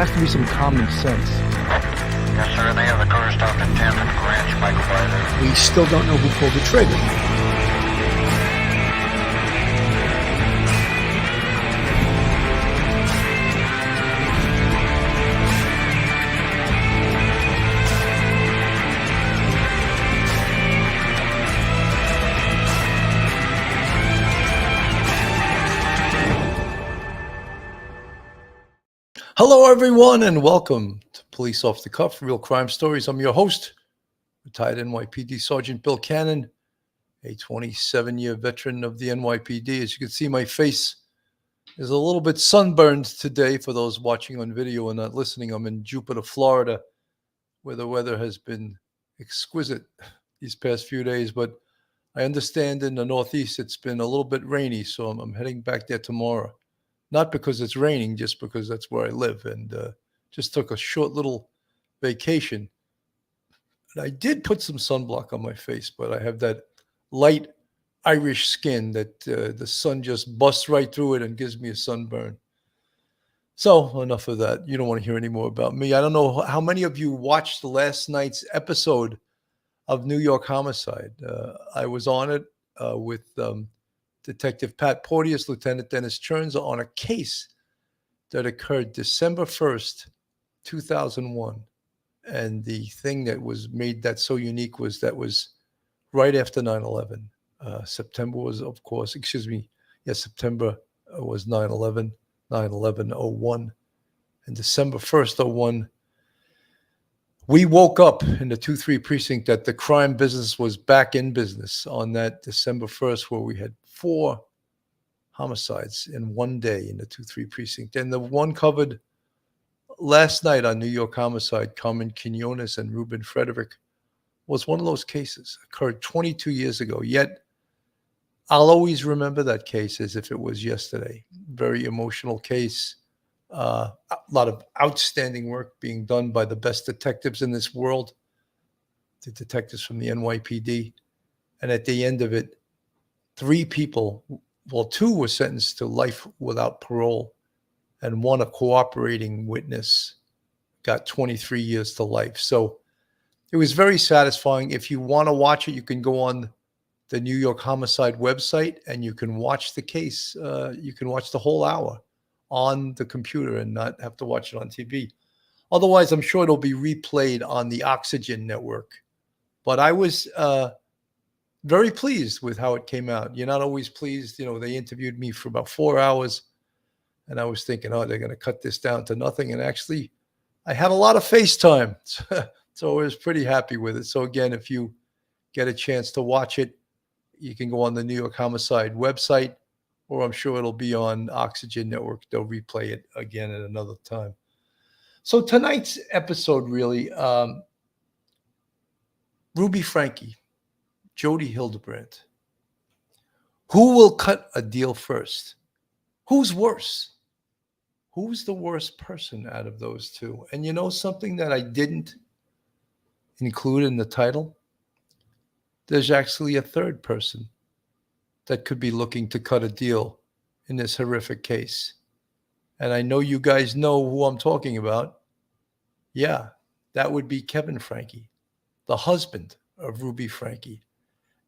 has to be some common sense. Yes, sir. They have the car stopped in 10th and Ranch, Michael Byler. We still don't know who pulled the trigger. Hello, everyone, and welcome to Police Off the Cuff, Real Crime Stories. I'm your host, retired NYPD Sergeant Bill Cannon, a 27-year veteran of the NYPD. As you can see, my face is a little bit sunburned today. For those watching on video and not listening, I'm in Jupiter, Florida, where the weather has been exquisite these past few days. But I understand in the Northeast it's been a little bit rainy, so I'm heading back there tomorrow. Not because it's raining, just because that's where I live, and just took a short little vacation. And I did put some sunblock on my face, but I have that light Irish skin that the sun just busts right through it and gives me a sunburn. So enough of that. You don't want to hear any more about me. I don't know how many of you watched last night's episode of New York Homicide. I was on it with Detective Pat Porteous, Lieutenant Dennis Chernza, on a case that occurred December 1st, 2001. And the thing that was made that so unique was that was right after 9/11. September was, of course, September was 9/11, 9/11/01. And December 1st, 01, we woke up in the 2-3 precinct that the crime business was back in business on that December 1st, where we had 4 homicides in one day in the 2-3 precinct. And the one covered last night on New York Homicide, Carmen Quinones and Ruben Frederick, was one of those cases. Occurred 22 years ago. Yet I'll always remember that case as if it was yesterday. Very emotional case. A lot of outstanding work being done by the best detectives in this world, the detectives from the NYPD. And at the end of it, 3 people, well, 2 were sentenced to life without parole, and 1, a cooperating witness, got 23 years to life. So it was very satisfying. If you want to watch it, you can go on the New York Homicide website and you can watch the case. You can watch the whole hour on the computer and not have to watch it on TV. Otherwise, I'm sure it'll be replayed on the Oxygen network. But I was very pleased with how it came out. You're not always pleased. You know, they interviewed me for about 4 hours, and I was thinking, oh, they're going to cut this down to nothing. And actually, I had a lot of FaceTime, so I was pretty happy with it. So again, if you get a chance to watch it, you can go on the New York Homicide website, or I'm sure it'll be on Oxygen Network. They'll replay it again at another time. So tonight's episode, really, Ruby Franke, Jodi Hildebrandt. Who will cut a deal first? Who's worse? Who's the worst person out of those 2? And you know something that I didn't include in the title? There's actually a third person that could be looking to cut a deal in this horrific case. And I know you guys know who I'm talking about. Yeah, that would be Kevin Franke, the husband of Ruby Franke.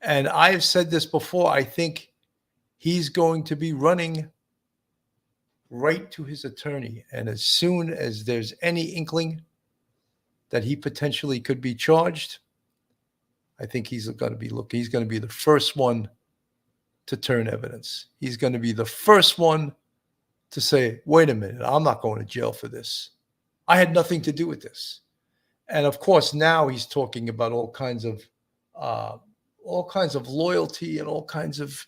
And I've said this before, I think he's going to be running right to his attorney. And as soon as there's any inkling that he potentially could be charged, I think he's going to be looking. He's going to be the first one to turn evidence. He's going to be the first one to say, wait a minute, I'm not going to jail for this. I had nothing to do with this. And of course, now he's talking about all kinds of loyalty and all kinds of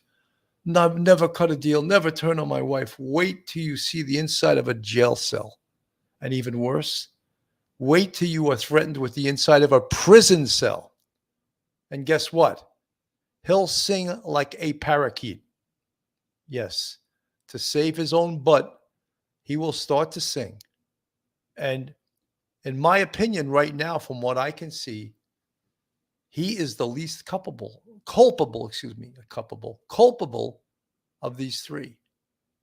never cut a deal, never turn on my wife. Wait till you see the inside of a jail cell. And even worse, wait till you are threatened with the inside of a prison cell. And guess what? He'll sing like a parakeet. Yes, to save his own butt, he will start to sing. And in my opinion, right now, from what I can see, he is the least culpable of these 3.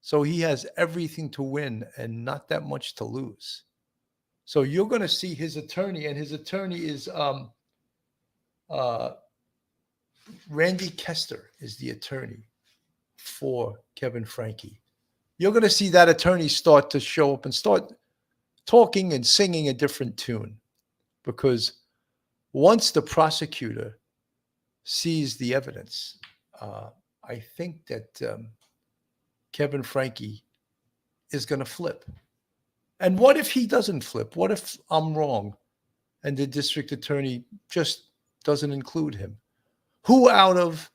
So he has everything to win and not that much to lose. So you're going to see his attorney, and his attorney is Randy Kester is the attorney for Kevin Franke. You're going to see that attorney start to show up and start talking and singing a different tune, because once the prosecutor sees the evidence, I think that Kevin Franke is going to flip. And what if he doesn't flip? What if I'm wrong and the district attorney just doesn't include him? Who out of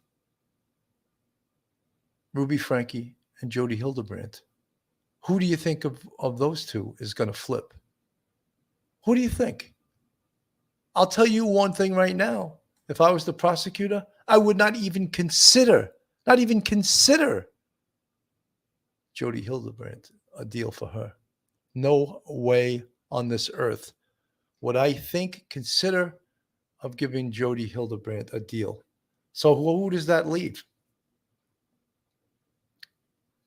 Ruby Franke and Jodi Hildebrandt, who do you think of those two is going to flip? Who do you think? I'll tell you one thing right now. If I was the prosecutor, I would not even consider Jodi Hildebrandt a deal for her. No way on this earth would I consider of giving Jodi Hildebrandt a deal. So who does that leave?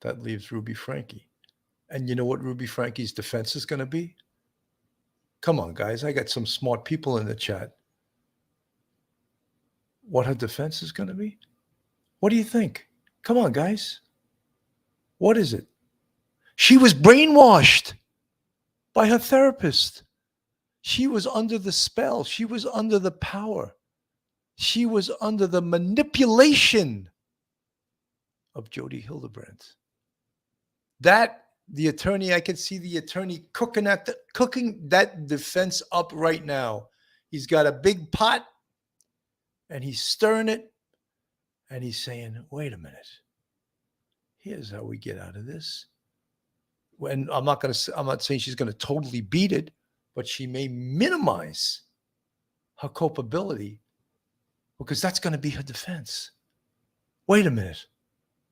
That leaves Ruby Franke. And you know what Ruby Franke's defense is going to be? Come on, guys. I got some smart people in the chat. What her defense is going to be? What do you think? Come on, guys. What is it? She was brainwashed by her therapist. She was under the spell. She was under the power. She was under the manipulation of Jodi Hildebrandt. The attorney, I can see the attorney cooking that defense up right now. He's got a big pot and he's stirring it and he's saying, wait a minute. Here's how we get out of this. And I'm not saying she's going to totally beat it, but she may minimize her culpability, because that's going to be her defense. Wait a minute.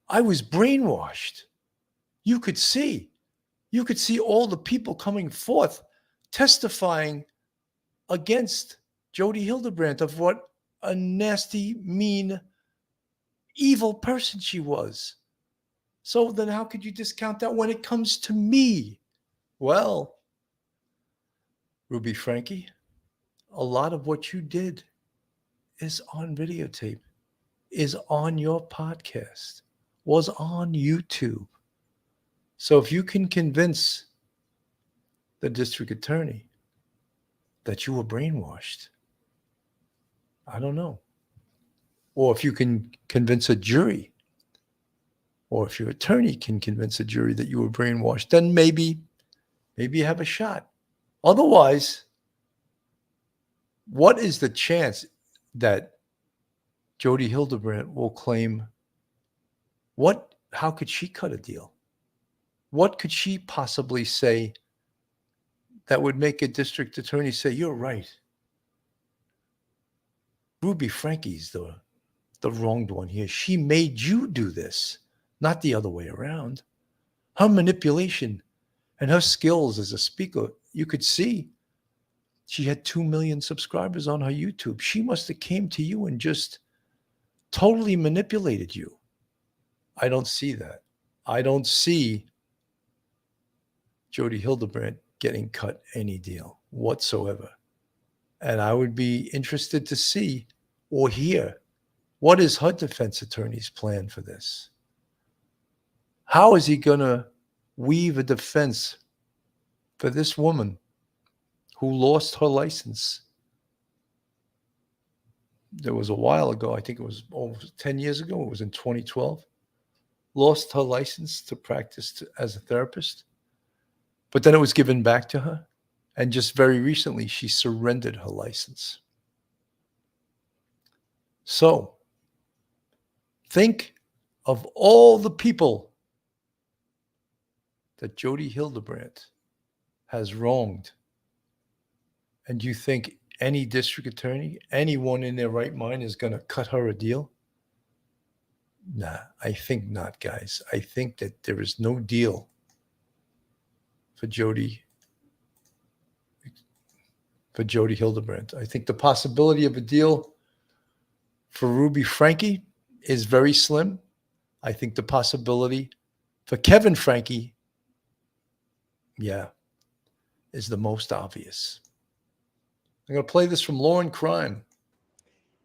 I was brainwashed. You could see all the people coming forth testifying against Jodi Hildebrandt of what a nasty, mean, evil person she was. So then how could you discount that when it comes to me? Well, Ruby Franke, a lot of what you did is on videotape, is on your podcast, was on YouTube. So if you can convince the district attorney that you were brainwashed, I don't know. Or if you can convince a jury, or if your attorney can convince a jury that you were brainwashed, then maybe you have a shot. Otherwise, what is the chance that Jodi Hildebrandt will claim how could she cut a deal? What could she possibly say that would make a district attorney say, you're right? Ruby Franke's the wronged one here. She made you do this, not the other way around. Her manipulation and her skills as a speaker, you could see she had 2 million subscribers on her YouTube. She must have came to you and just totally manipulated you. I don't see that. I don't see Jodi Hildebrandt getting cut any deal whatsoever. And I would be interested to see or hear, what is her defense attorney's plan for this? How is he going to weave a defense for this woman who lost her license? There was a while ago, I think it was almost 10 years ago, it was in 2012, lost her license to practice as a therapist, but then it was given back to her. And just very recently, she surrendered her license. So think of all the people that Jodi Hildebrandt has wronged. And you think any district attorney, anyone in their right mind is going to cut her a deal? Nah, I think not, guys. I think that there is no deal for Jodi Hildebrandt. I think the possibility of a deal for Ruby Franke is very slim. I think the possibility for Kevin Franke, yeah, is the most obvious. I'm going to play this from Law and Crime.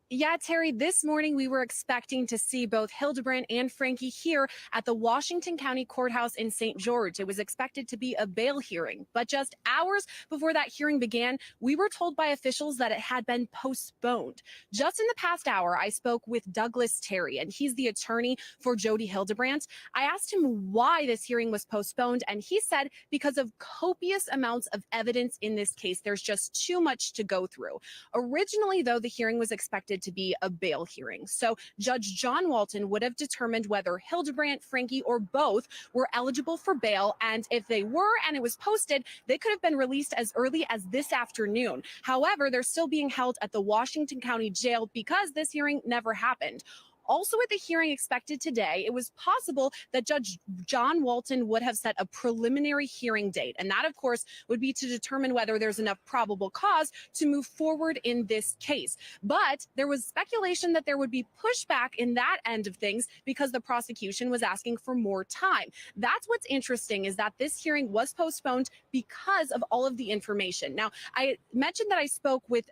Yeah, Terry, this morning we were expecting to see both Hildebrandt and Franke here at the Washington County Courthouse in St. George. It was expected to be a bail hearing, but just hours before that hearing began, we were told by officials that it had been postponed. Just in the past hour, I spoke with Douglas Terry, and he's the attorney for Jodi Hildebrandt. I asked him why this hearing was postponed, and he said because of copious amounts of evidence in this case, there's just too much to go through. Originally, though, the hearing was expected to be a bail hearing. So Judge John Walton would have determined whether Hildebrandt, Franke, or both were eligible for bail. And if they were and it was posted, they could have been released as early as this afternoon. However, they're still being held at the Washington County Jail because this hearing never happened. Also, at the hearing expected today, it was possible that Judge John Walton would have set a preliminary hearing date. And that, of course, would be to determine whether there's enough probable cause to move forward in this case. But there was speculation that there would be pushback in that end of things because the prosecution was asking for more time. That's what's interesting, is that this hearing was postponed because of all of the information. Now, I mentioned that I spoke with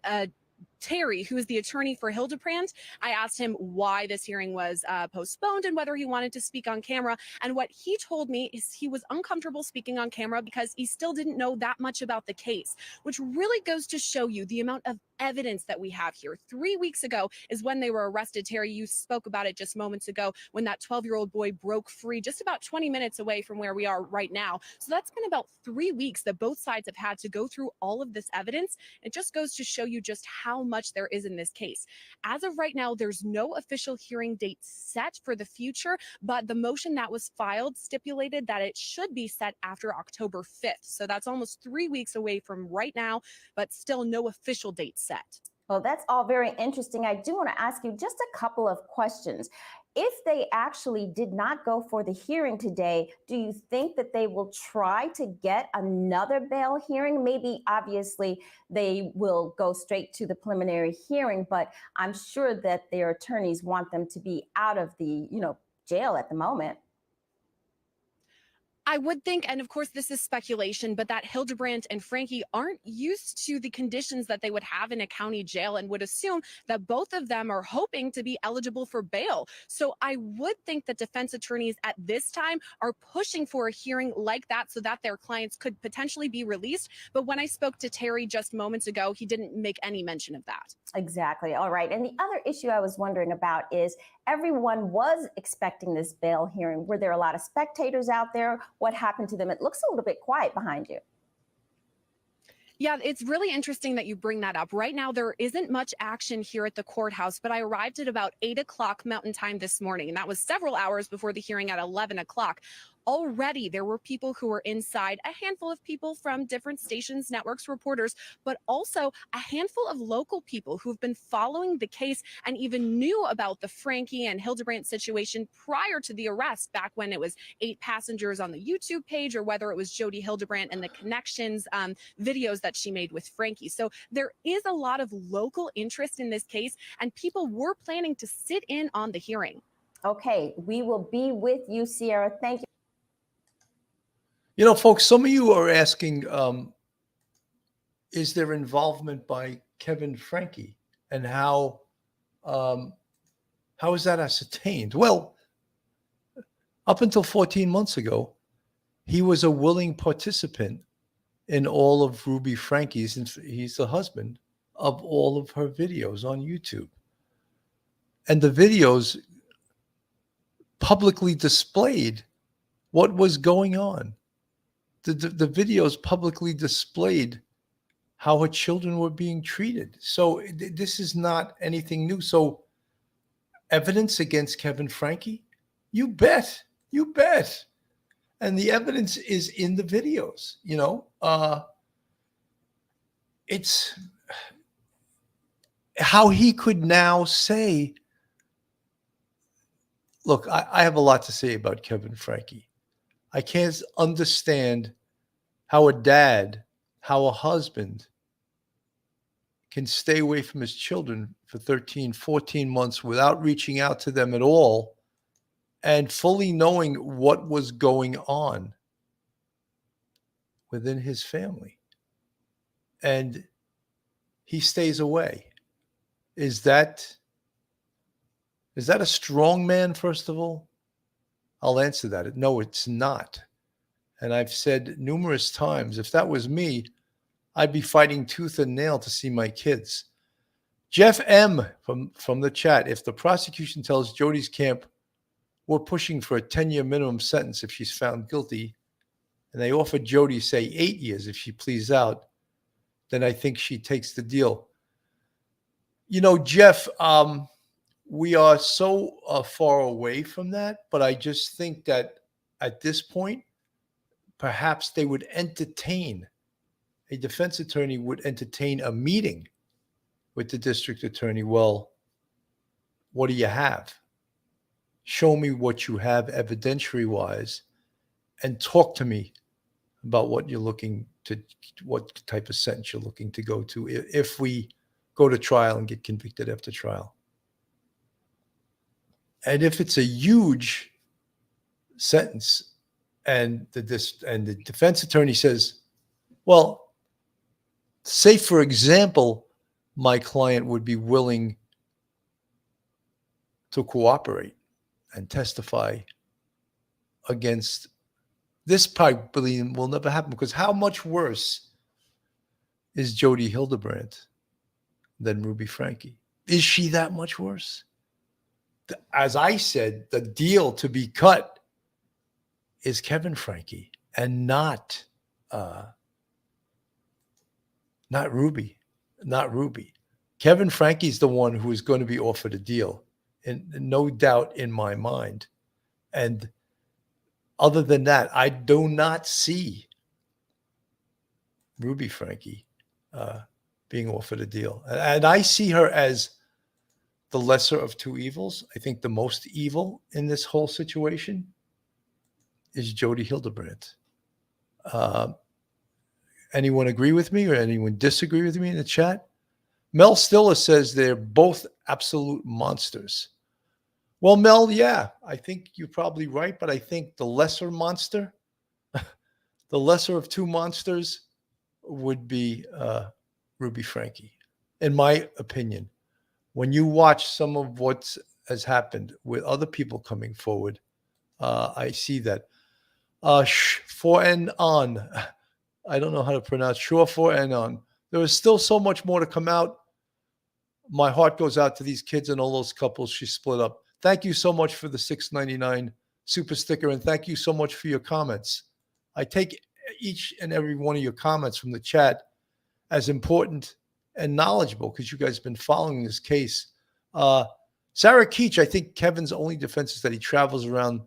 Terry, who is the attorney for Hildebrandt. I asked him why this hearing was postponed and whether he wanted to speak on camera. And what he told me is he was uncomfortable speaking on camera because he still didn't know that much about the case, which really goes to show you the amount of evidence that we have here. 3 weeks ago is when they were arrested. Terry, you spoke about it just moments ago when that 12-year-old boy broke free just about 20 minutes away from where we are right now. So that's been about 3 weeks that both sides have had to go through all of this evidence. It just goes to show you just how much there is in this case. As of right now, there's no official hearing date set for the future, but the motion that was filed stipulated that it should be set after October 5th. So that's almost 3 weeks away from right now, but still no official date set. Well, that's all very interesting. I do want to ask you just a couple of questions. If they actually did not go for the hearing today, do you think that they will try to get another bail hearing? Maybe obviously they will go straight to the preliminary hearing, but I'm sure that their attorneys want them to be out of the, jail at the moment. I would think, and of course this is speculation, but that Hildebrandt and Franke aren't used to the conditions that they would have in a county jail, and would assume that both of them are hoping to be eligible for bail. So I would think that defense attorneys at this time are pushing for a hearing like that so that their clients could potentially be released. But when I spoke to Terry just moments ago, he didn't make any mention of that. Exactly. All right. And the other issue I was wondering about is everyone was expecting this bail hearing. Were there a lot of spectators out there? What happened to them? It looks a little bit quiet behind you. Yeah, it's really interesting that you bring that up. Right now, there isn't much action here at the courthouse, but I arrived at about 8 o'clock Mountain Time this morning, and that was several hours before the hearing at 11 o'clock. Already, there were people who were inside, a handful of people from different stations, networks, reporters, but also a handful of local people who've been following the case and even knew about the Franke and Hildebrandt situation prior to the arrest, back when it was 8 passengers on the YouTube page, or whether it was Jodi Hildebrandt and the connections videos that she made with Franke. So there is a lot of local interest in this case, and people were planning to sit in on the hearing. Okay, we will be with you, Sierra. Thank you. You know, folks, some of you are asking, is there involvement by Kevin Franke, and how is that ascertained? Well, up until 14 months ago, he was a willing participant in all of Ruby Franke's, and he's the husband of all of her videos on YouTube. And the videos publicly displayed what was going on. The videos publicly displayed how her children were being treated. So this is not anything new. So evidence against Kevin Franke? You bet. You bet. And the evidence is in the videos, it's how he could now say, look, I have a lot to say about Kevin Franke. I can't understand how a dad, how a husband can stay away from his children for 13, 14 months without reaching out to them at all, and fully knowing what was going on within his family. and he stays away. Is that a strong man, first of all? I'll answer that. No, it's not. And I've said numerous times, if that was me, I'd be fighting tooth and nail to see my kids. Jeff M. from the chat, if the prosecution tells Jodi's camp we're pushing for a 10-year minimum sentence if she's found guilty, and they offer Jodi, say, 8 years if she pleads out, then I think she takes the deal. You know, Jeff, we are so far away from that, but I just think that at this point, perhaps they would entertain, a defense attorney would entertain a meeting with the district attorney. Well, what do you have? Show me what you have evidentiary-wise and talk to me about what you're looking to, what type of sentence you're looking to go to if we go to trial and get convicted after trial. And if it's a huge sentence and the defense attorney says, well, say, for example, my client would be willing to cooperate and testify against, this probably will never happen, because how much worse is Jodi Hildebrandt than Ruby Franke? Is she that much worse? As I said, the deal to be cut is Kevin Franke and not Ruby. Not Ruby. Kevin Franke is the one who is going to be offered a deal, and no doubt in my mind. And other than that, I do not see Ruby Franke being offered a deal. And I see her as the lesser of two evils. I think the most evil in this whole situation is Jodi Hildebrandt. Anyone agree with me or anyone disagree with me in the chat? Mel Stiller says they're both absolute monsters. Well, Mel, yeah, I think you're probably right, but I think the lesser monster, the lesser of two monsters would be Ruby Franke, in my opinion. When you watch some of what has happened with other people coming forward, I see that. For and on. I don't know how to pronounce sure for and on. There is still so much more to come out. My heart goes out to these kids and all those couples she split up. Thank you so much for the $6.99 super sticker, and thank you so much for your comments. I take each and every one of your comments from the chat as important and knowledgeable because you guys have been following this case. Sarah Keach, I think Kevin's only defense is that he travels around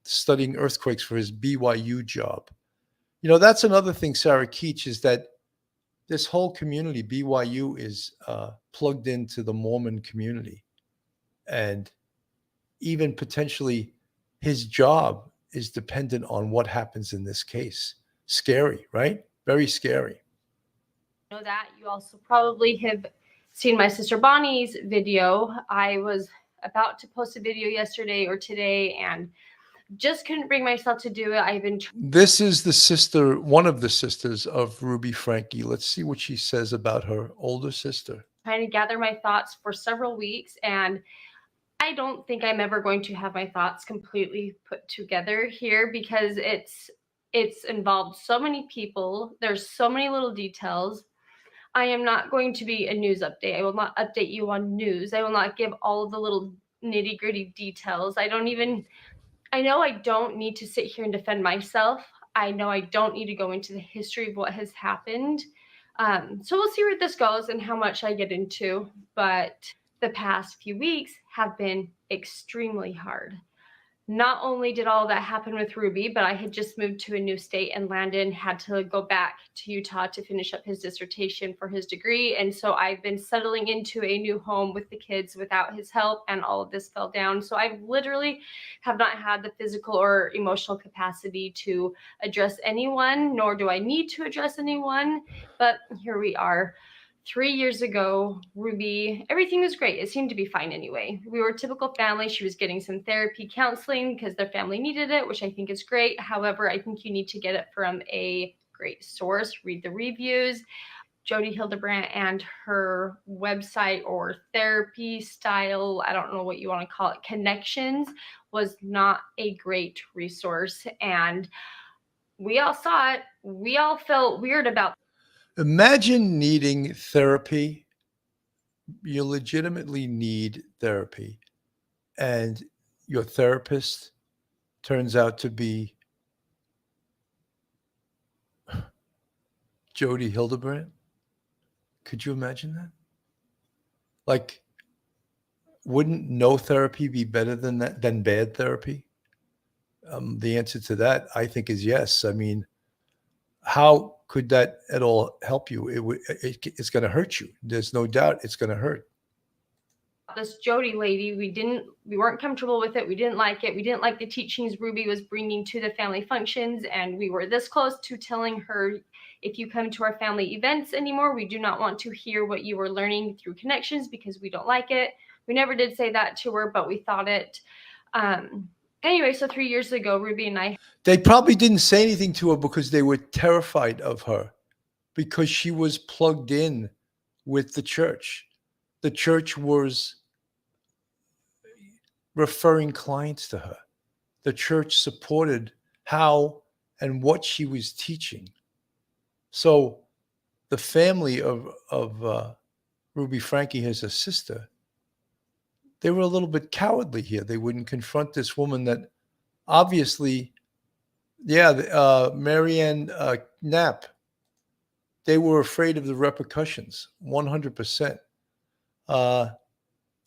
studying earthquakes for his BYU job. You know, that's another thing, Sarah Keach, is that this whole community, BYU, is plugged into the Mormon community. And even potentially his job is dependent on what happens in this case. Scary, right? Very scary. Know that. You also probably have seen my sister Bonnie's video. I was about to post a video yesterday or today and just couldn't bring myself to do it. I've been. This is the sister, one of the sisters of Ruby Franke. Let's see what she says about her older sister. Trying to gather my thoughts for several weeks, and I don't think I'm ever going to have my thoughts completely put together here because it's involved so many people. There's so many little details. I am not going to be a news update. I will not update you on news. I will not give all of the little nitty-gritty details. I know I don't need to sit here and defend myself. I know I don't need to go into the history of what has happened. So we'll see where this goes and how much I get into. But the past few weeks have been extremely hard. Not only did all that happen with Ruby, but I had just moved to a new state, and Landon had to go back to Utah to finish up his dissertation for his degree. And so I've been settling into a new home with the kids without his help, and all of this fell down. So I literally have not had the physical or emotional capacity to address anyone, nor do I need to address anyone. But here we are. 3 years ago, Ruby, everything was great. It seemed to be fine anyway. We were a typical family. She was getting some therapy counseling because their family needed it, which I think is great. However, I think you need to get it from a great source. Read the reviews. Jodi Hildebrandt and her website or therapy style, I don't know what you want to call it, connections, was not a great resource. And we all saw it. We all felt weird about it. Imagine needing therapy. You legitimately need therapy. And your therapist turns out to be Jodi Hildebrandt. Could you imagine that? Like, wouldn't no therapy be better than that, than bad therapy? The answer to that, I think, is yes. I mean, how could that at all help you? It's going to hurt you. There's no doubt it's going to hurt. This Jodi lady, we weren't comfortable with it. We didn't like it. We didn't like the teachings Ruby was bringing to the family functions. And we were this close to telling her, if you come to our family events anymore, we do not want to hear what you were learning through connections because we don't like it. We never did say that to her, but we thought it. Anyway, so 3 years ago, Ruby and I. They probably didn't say anything to her because they were terrified of her, because she was plugged in with the church. The church was referring clients to her. The church supported how and what she was teaching. So the family of Ruby Franke, his sister, they were a little bit cowardly here. They wouldn't confront this woman that obviously, Marianne Knapp, they were afraid of the repercussions, 100%.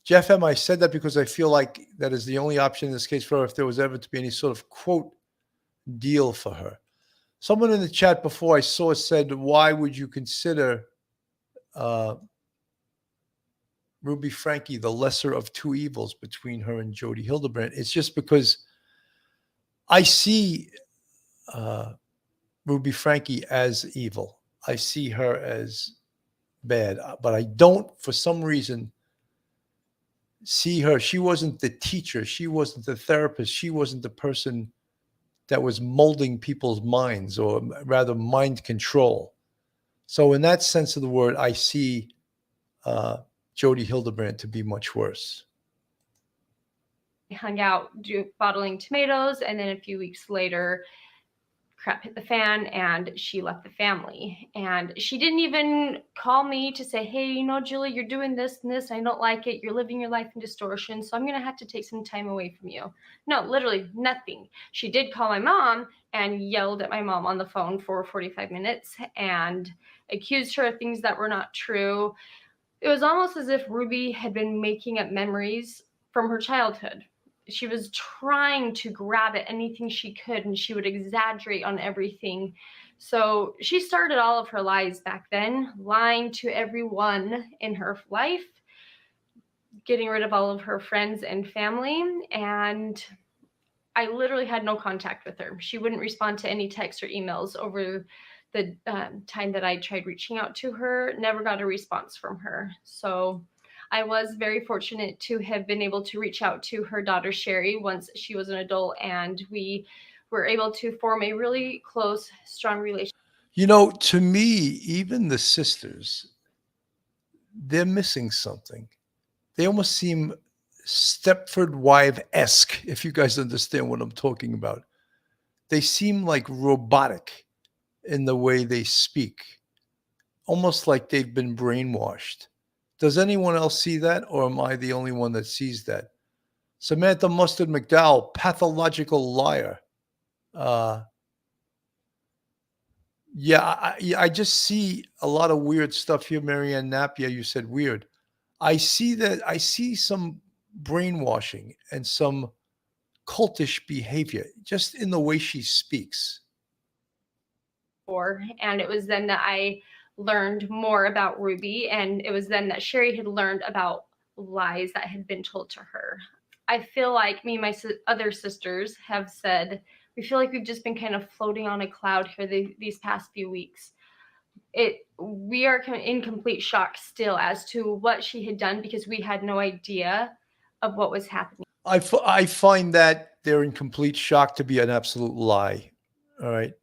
Jeff M., I said that because I feel like that is the only option in this case for her if there was ever to be any sort of, quote, deal for her. Someone in the chat before I saw said, why would you consider Ruby Franke the lesser of two evils between her and Jodi Hildebrandt? It's just because I see Ruby Franke as evil. I see her as bad, but I don't, for some reason, see her. She wasn't the teacher. She wasn't the therapist. She wasn't the person that was molding people's minds, or rather mind control. So in that sense of the word, I see Jodi Hildebrandt to be much worse. Hung out bottling tomatoes, and then a few weeks later, crap hit the fan and she left the family. And she didn't even call me to say, hey, you know, Julie, you're doing this and this, I don't like it, you're living your life in distortion, so I'm gonna have to take some time away from you. No, literally nothing. She did call my mom and yelled at my mom on the phone for 45 minutes and accused her of things that were not true. It was almost as if Ruby had been making up memories from her childhood. She was trying to grab at anything she could, and she would exaggerate on everything. So she started all of her lies back then, lying to everyone in her life, getting rid of all of her friends and family. And I literally had no contact with her. She wouldn't respond to any texts or emails over the time that I tried reaching out to her. Never got a response from her. So I was very fortunate to have been able to reach out to her daughter, Sherry, once she was an adult, and we were able to form a really close, strong relationship. You know, to me, even the sisters, they're missing something. They almost seem Stepford Wife-esque, if you guys understand what I'm talking about. They seem like robotic in the way they speak, almost like they've been brainwashed. Does anyone else see that, or am I the only one that sees that? Samantha Mustard McDowell, pathological liar. I just see a lot of weird stuff here. Marianne Napier, you said weird. I see that. I see some brainwashing and some cultish behavior just in the way she speaks. And it was then that I learned more about Ruby, and it was then that Sherry had learned about lies that had been told to her. I feel like me and my other sisters have said, we feel like we've just been kind of floating on a cloud here these past few weeks. We are in complete shock still as to what she had done, because we had no idea of what was happening. I find that they're in complete shock to be an absolute lie. All right.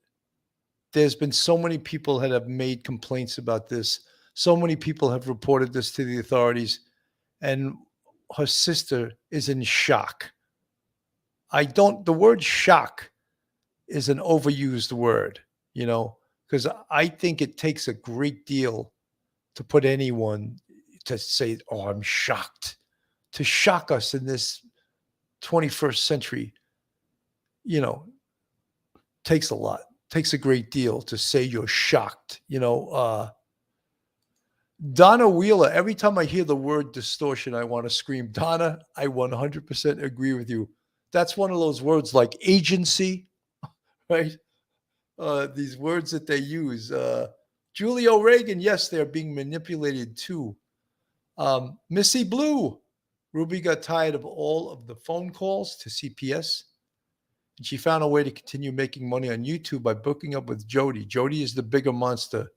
there's been so many people that have made complaints about this. So many people have reported this to the authorities, and her sister is in shock. The word shock is an overused word, because I think it takes a great deal to put anyone to say, oh, I'm shocked. To shock us in this 21st century, takes a lot, takes a great deal to say you're shocked. Donna Wheeler, every time I hear the word distortion, I want to scream. Donna, I 100% agree with you. That's one of those words like agency, right? These words that they use. Julie O'Regan, yes, they're being manipulated too. Missy Blue, Ruby got tired of all of the phone calls to CPS, and she found a way to continue making money on YouTube by booking up with Jodi. Jodi is the bigger monster,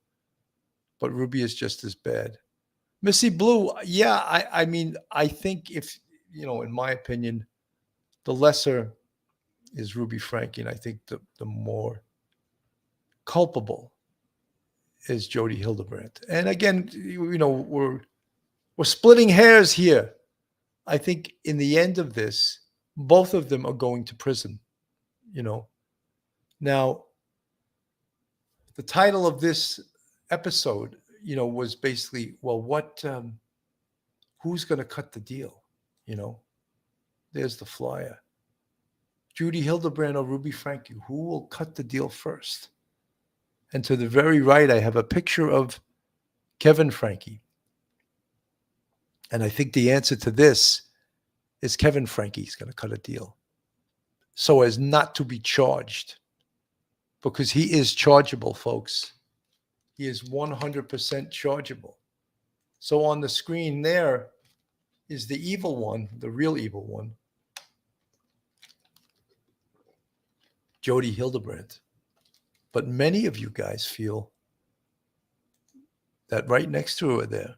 but Ruby is just as bad. Missy Blue, yeah, I mean, I think if, in my opinion, the lesser is Ruby Franke, and I think the more culpable is Jodi Hildebrandt. And again, we're splitting hairs here. I think in the end of this, both of them are going to prison. Now, the title of this episode, was basically, well, who's going to cut the deal? There's the flyer. Jodi Hildebrandt or Ruby Franke, who will cut the deal first? And to the very right, I have a picture of Kevin Franke. And I think the answer to this is Kevin Franke is going to cut a deal so as not to be charged, because he is chargeable, folks. He is 100% chargeable. So on the screen there is the evil one, the real evil one, Jodi Hildebrandt. But many of you guys feel that right next to her there,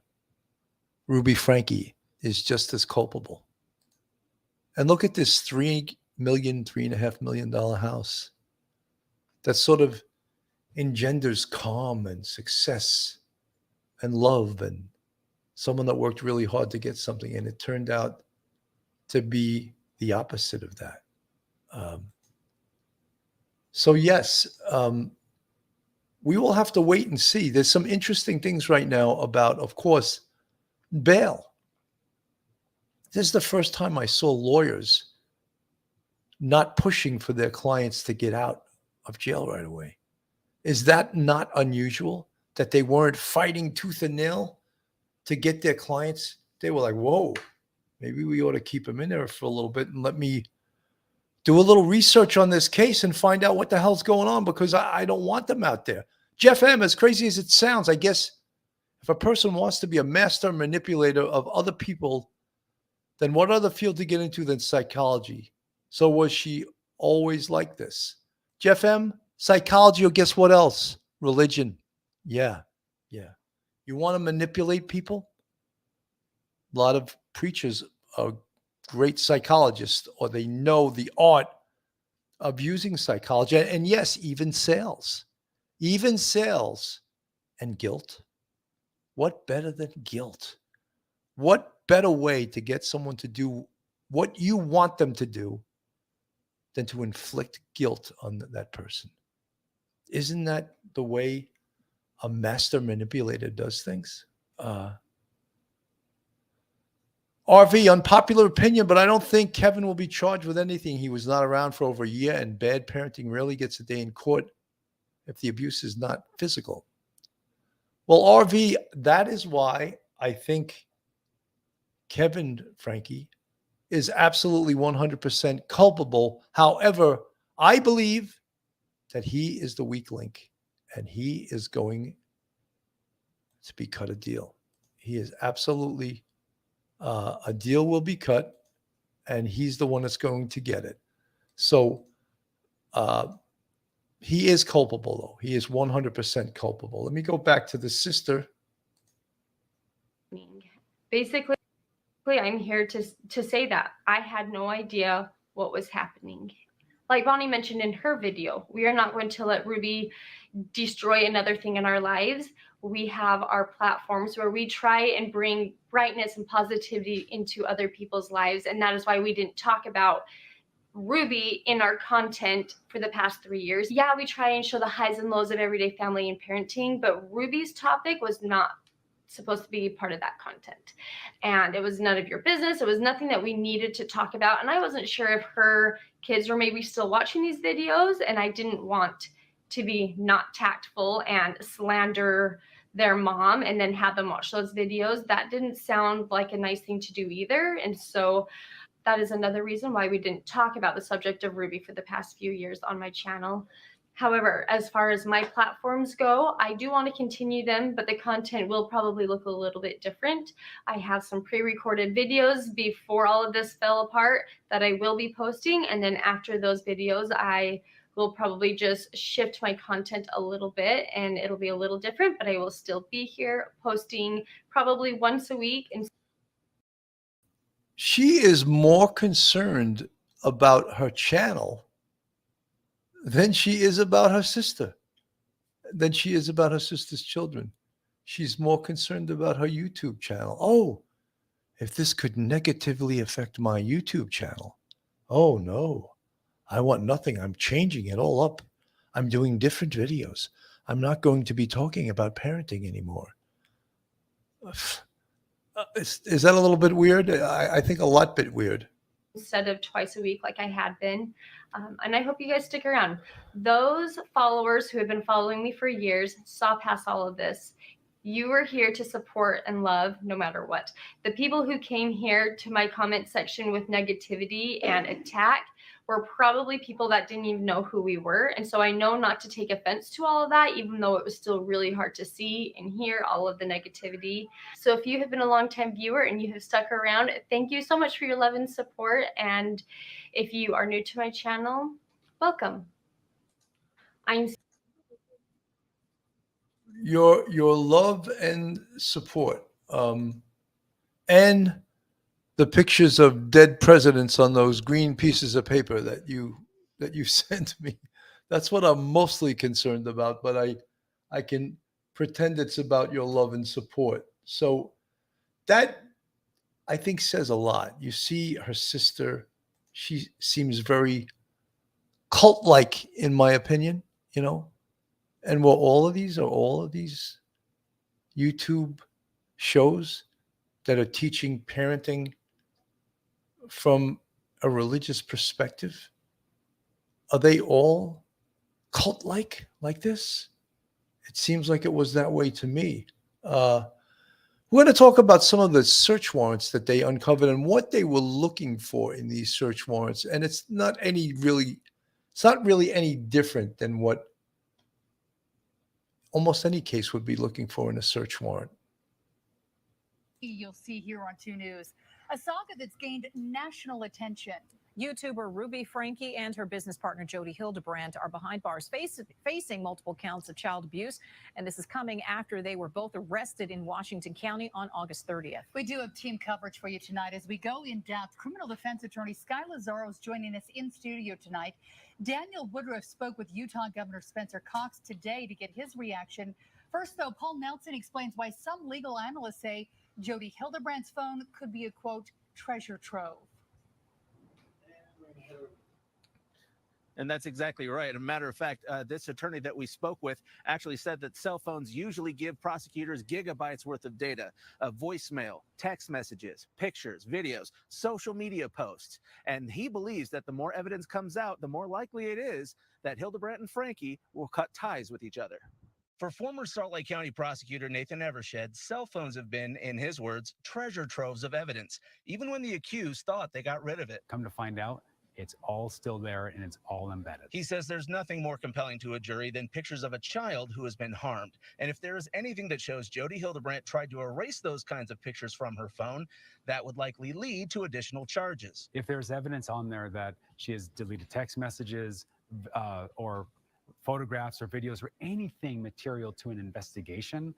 Ruby Franke is just as culpable. And look at this $3.5 million house that sort of engenders calm and success and love and someone that worked really hard to get something. And it turned out to be the opposite of that. So yes, we will have to wait and see. There's some interesting things right now about, of course, bail. This is the first time I saw lawyers not pushing for their clients to get out of jail right away. Is that not unusual, that they weren't fighting tooth and nail to get their clients? They were like, whoa, maybe we ought to keep them in there for a little bit and let me do a little research on this case and find out what the hell's going on, because I don't want them out there. Jeff M., as crazy as it sounds, I guess if a person wants to be a master manipulator of other people, then what other field to get into than psychology? So was she always like this? Jeff M., psychology, or guess what else? Religion. Yeah. You want to manipulate people? A lot of preachers are great psychologists, or they know the art of using psychology. And yes, even sales and guilt. What better than guilt? What better way to get someone to do what you want them to do than to inflict guilt on that person? Isn't that the way a master manipulator does things? RV, unpopular opinion, but I don't think Kevin will be charged with anything. He was not around for over a year, and bad parenting rarely gets a day in court if the abuse is not physical. Well, RV, that is why I think Kevin Franke is absolutely 100% culpable. However, I believe that he is the weak link, and he is going to be cut a deal. He is absolutely a deal will be cut, and he's the one that's going to get it. So he is culpable, though. He is 100% culpable. Let me go back to the sister. Basically, I'm here to say that I had no idea what was happening. Like Bonnie mentioned in her video, we are not going to let Ruby destroy another thing in our lives. We have our platforms where we try and bring brightness and positivity into other people's lives. And that is why we didn't talk about Ruby in our content for the past 3 years. Yeah, we try and show the highs and lows of everyday family and parenting, but Ruby's topic was not supposed to be part of that content. And it was none of your business. It was nothing that we needed to talk about. And I wasn't sure if her kids were maybe still watching these videos, and I didn't want to be not tactful and slander their mom and then have them watch those videos. That didn't sound like a nice thing to do either. And so that is another reason why we didn't talk about the subject of Ruby for the past few years on my channel. However, as far as my platforms go, I do want to continue them, but the content will probably look a little bit different. I have some pre-recorded videos before all of this fell apart that I will be posting, and then after those videos, I will probably just shift my content a little bit, and it'll be a little different, but I will still be here posting probably once a week. And She is more concerned about her channel than she is about her sister, than she is about her sister's children. She's more concerned about her YouTube channel. Oh, if this could negatively affect my YouTube channel. Oh, no, I want nothing. I'm changing it all up. I'm doing different videos. I'm not going to be talking about parenting anymore. Is that a little bit weird? I think a lot bit weird. Instead of twice a week like I had been. And I hope you guys stick around. Those followers who have been following me for years saw past all of this. You are here to support and love no matter what. The people who came here to my comment section with negativity and attack were probably people that didn't even know who we were. And so I know not to take offense to all of that, even though it was still really hard to see and hear all of the negativity. So if you have been a longtime viewer and you have stuck around, thank you so much for your love and support. And if you are new to my channel, welcome. I'm your love and support, and the pictures of dead presidents on those green pieces of paper that you sent me. That's what I'm mostly concerned about, but I can pretend it's about your love and support. So that, I think, says a lot. You see her sister, she seems very cult-like, in my opinion, and are all of these YouTube shows that are teaching parenting from a religious perspective? Are they all cult-like like this? It seems like it was that way to me. We're going to talk about some of the search warrants that they uncovered and what they were looking for in these search warrants. And it's not really any different than what almost any case would be looking for in a search warrant. You'll see here on 2 News, a saga that's gained national attention. YouTuber Ruby Franke and her business partner Jodi Hildebrandt are behind bars facing multiple counts of child abuse. And this is coming after they were both arrested in Washington County on August 30th. We do have team coverage for you tonight as we go in depth. Criminal defense attorney Sky Lazaro is joining us in studio tonight. Daniel Woodruff spoke with Utah Governor Spencer Cox today to get his reaction. First, though, Paul Nelson explains why some legal analysts say Jodi Hildebrandt's phone could be a, quote, treasure trove. And that's exactly right. As a matter of fact, this attorney that we spoke with actually said that cell phones usually give prosecutors gigabytes worth of data, voicemail, text messages, pictures, videos, social media posts. And he believes that the more evidence comes out, the more likely it is that Hildebrandt and Franke will cut ties with each other. For former Salt Lake County prosecutor Nathan Evershed, cell phones have been, in his words, treasure troves of evidence, even when the accused thought they got rid of it. Come to find out, it's all still there and it's all embedded. He says there's nothing more compelling to a jury than pictures of a child who has been harmed. And if there is anything that shows Jodi Hildebrandt tried to erase those kinds of pictures from her phone, that would likely lead to additional charges. If there's evidence on there that she has deleted text messages or photographs or videos or anything material to an investigation,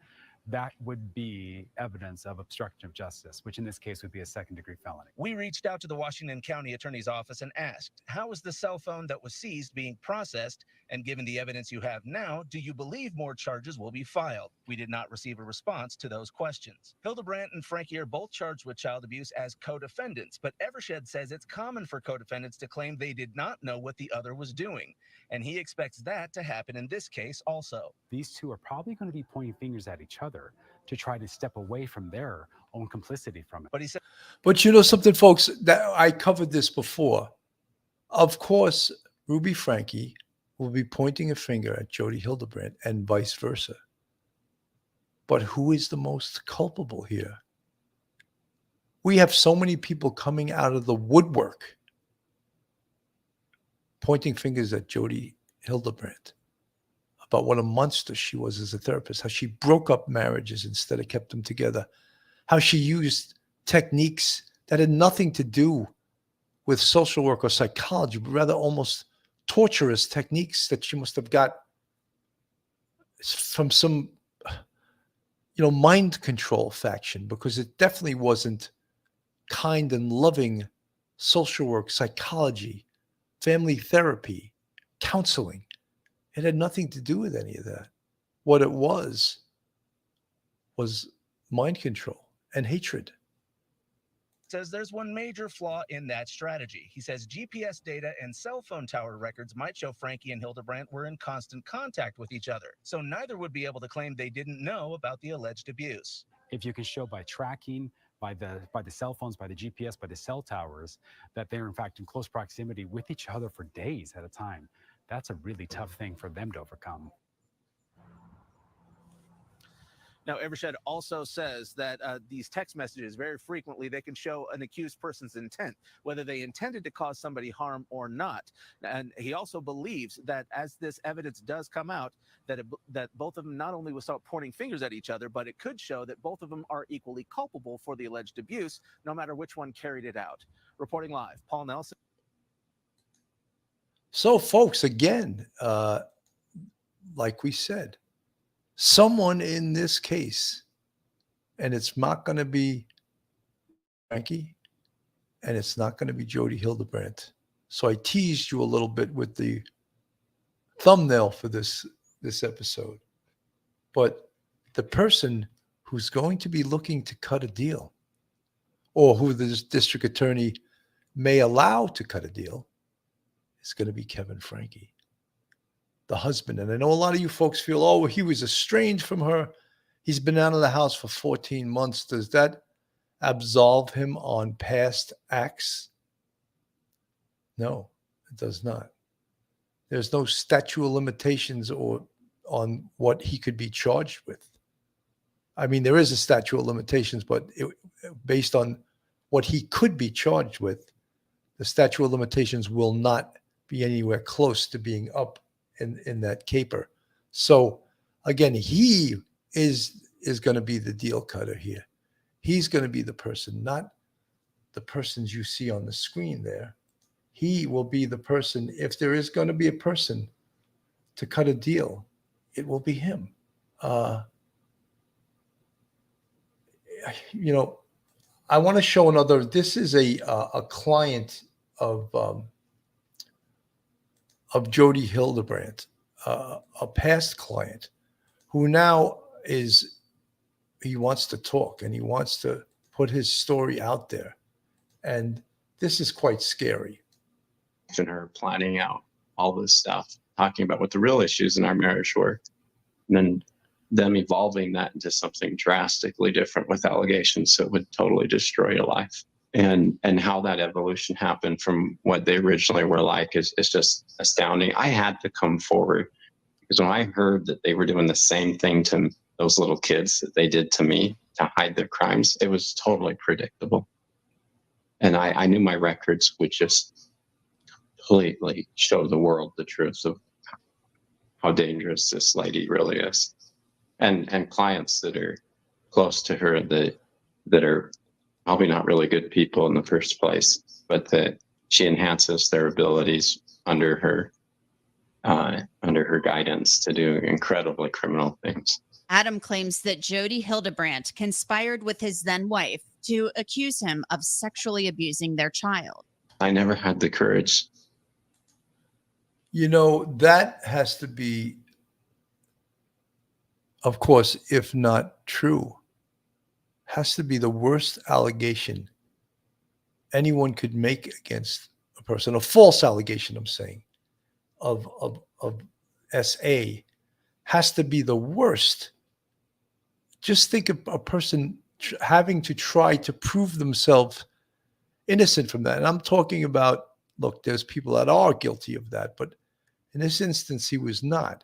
that would be evidence of obstruction of justice, which in this case would be a second-degree felony. We reached out to the Washington County Attorney's Office and asked, how is the cell phone that was seized being processed? And given the evidence you have now, do you believe more charges will be filed? We did not receive a response to those questions. Hildebrandt and Franke are both charged with child abuse as co-defendants, but Evershed says it's common for co-defendants to claim they did not know what the other was doing. And he expects that to happen in this case also. These two are probably going to be pointing fingers at each other to try to step away from their own complicity from it. But he said, But you know something, folks, that I covered this before. Of course, Ruby Franke will be pointing a finger at Jodi Hildebrandt and vice versa. But who is the most culpable here? We have so many people coming out of the woodwork pointing fingers at Jodi Hildebrandt about what a monster she was as a therapist, how she broke up marriages instead of kept them together, how she used techniques that had nothing to do with social work or psychology, but rather almost torturous techniques that she must have got from some, mind control faction, because it definitely wasn't kind and loving social work, psychology, family therapy, counseling. It had nothing to do with any of that. What it was mind control and hatred. Says there's one major flaw in that strategy. He says GPS data and cell phone tower records might show Franke and Hildebrandt were in constant contact with each other, so neither would be able to claim they didn't know about the alleged abuse. If you can show by tracking, by the cell phones, by the GPS, by the cell towers, that they're in fact in close proximity with each other for days at a time, that's a really tough thing for them to overcome. Now, Evershed also says that these text messages, very frequently, they can show an accused person's intent, whether they intended to cause somebody harm or not. And he also believes that as this evidence does come out, that both of them not only will start pointing fingers at each other, but it could show that both of them are equally culpable for the alleged abuse, no matter which one carried it out. Reporting live, Paul Nelson. So, folks, again, like we said, someone in this case, and it's not going to be Franke, and it's not going to be Jodi Hildebrandt. So I teased you a little bit with the thumbnail for this episode. But the person who's going to be looking to cut a deal, or who the district attorney may allow to cut a deal, is going to be Kevin Franke, the husband. And I know a lot of you folks feel, oh, he was estranged from her. He's been out of the house for 14 months. Does that absolve him on past acts? No, it does not. There's no statute of limitations or on what he could be charged with. I mean, there is a statute of limitations, but based on what he could be charged with, the statute of limitations will not be anywhere close to being up in that caper. So again, he is going to be the deal cutter here. He's going to be the person, not the persons you see on the screen there. He will be the person. If there is going to be a person to cut a deal, it will be him. I want to show another. This is a client of Jodi Hildebrandt, a past client who now he wants to talk and he wants to put his story out there. And this is quite scary. And her planning out all this stuff, talking about what the real issues in our marriage were, and then them evolving that into something drastically different with allegations that would totally destroy your life. And how that evolution happened from what they originally were like is just astounding. I had to come forward because when I heard that they were doing the same thing to those little kids that they did to me to hide their crimes, it was totally predictable. And I knew my records would just completely show the world the truth of how dangerous this lady really is. And clients that are close to her that are probably not really good people in the first place, but that she enhances their abilities under her guidance to do incredibly criminal things. Adam claims that Jodi Hildebrandt conspired with his then wife to accuse him of sexually abusing their child. I never had the courage. You know, that has to be, of course, if not true, has to be the worst allegation anyone could make against a person. A false allegation, I'm saying, of SA has to be the worst. Just think of a person having to try to prove themselves innocent from that. And I'm talking about, look, there's people that are guilty of that, but in this instance, he was not.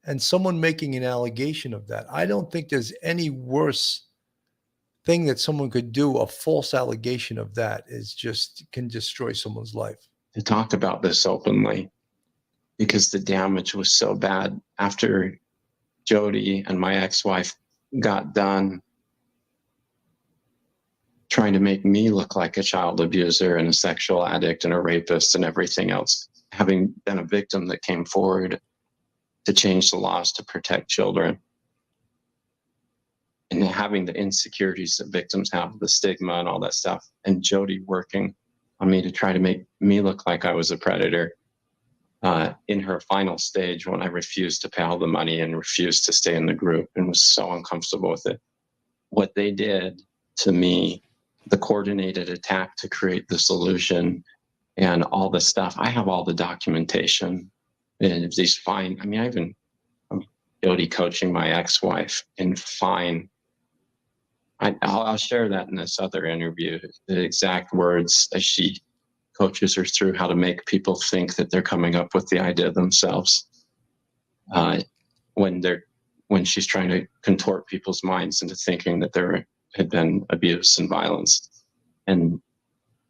And someone making an allegation of that, I don't think there's any worse thing that someone could do. A false allegation of that is just can destroy someone's life. To talk about this openly, because the damage was so bad after Jodi and my ex-wife got done trying to make me look like a child abuser and a sexual addict and a rapist and everything else, having been a victim that came forward to change the laws to protect children, and having the insecurities that victims have, the stigma and all that stuff, and Jodi working on me to try to make me look like I was a predator. In her final stage, when I refused to pay all the money and refused to stay in the group and was so uncomfortable with it, what they did to me, the coordinated attack to create the solution and all the stuff, I have all the documentation and these fine. I mean, I'm Jodi coaching my ex-wife in fine. I'll share that in this other interview, the exact words as she coaches her through how to make people think that they're coming up with the idea themselves, when she's trying to contort people's minds into thinking that there had been abuse and violence. And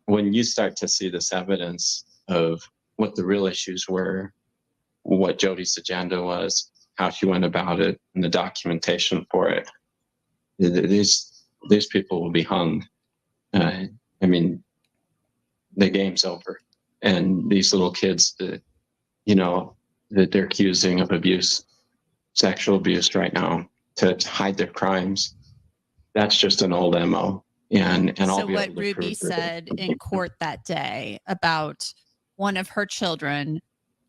when you start to see this evidence of what the real issues were, what Jodi's agenda was, how she went about it, and the documentation for it, these people will be hung. I mean, the game's over. And these little kids that, that they're accusing of abuse, sexual abuse right now, to hide their crimes, that's just an old MO. And I'll So be what able to Ruby prove said in court that day about one of her children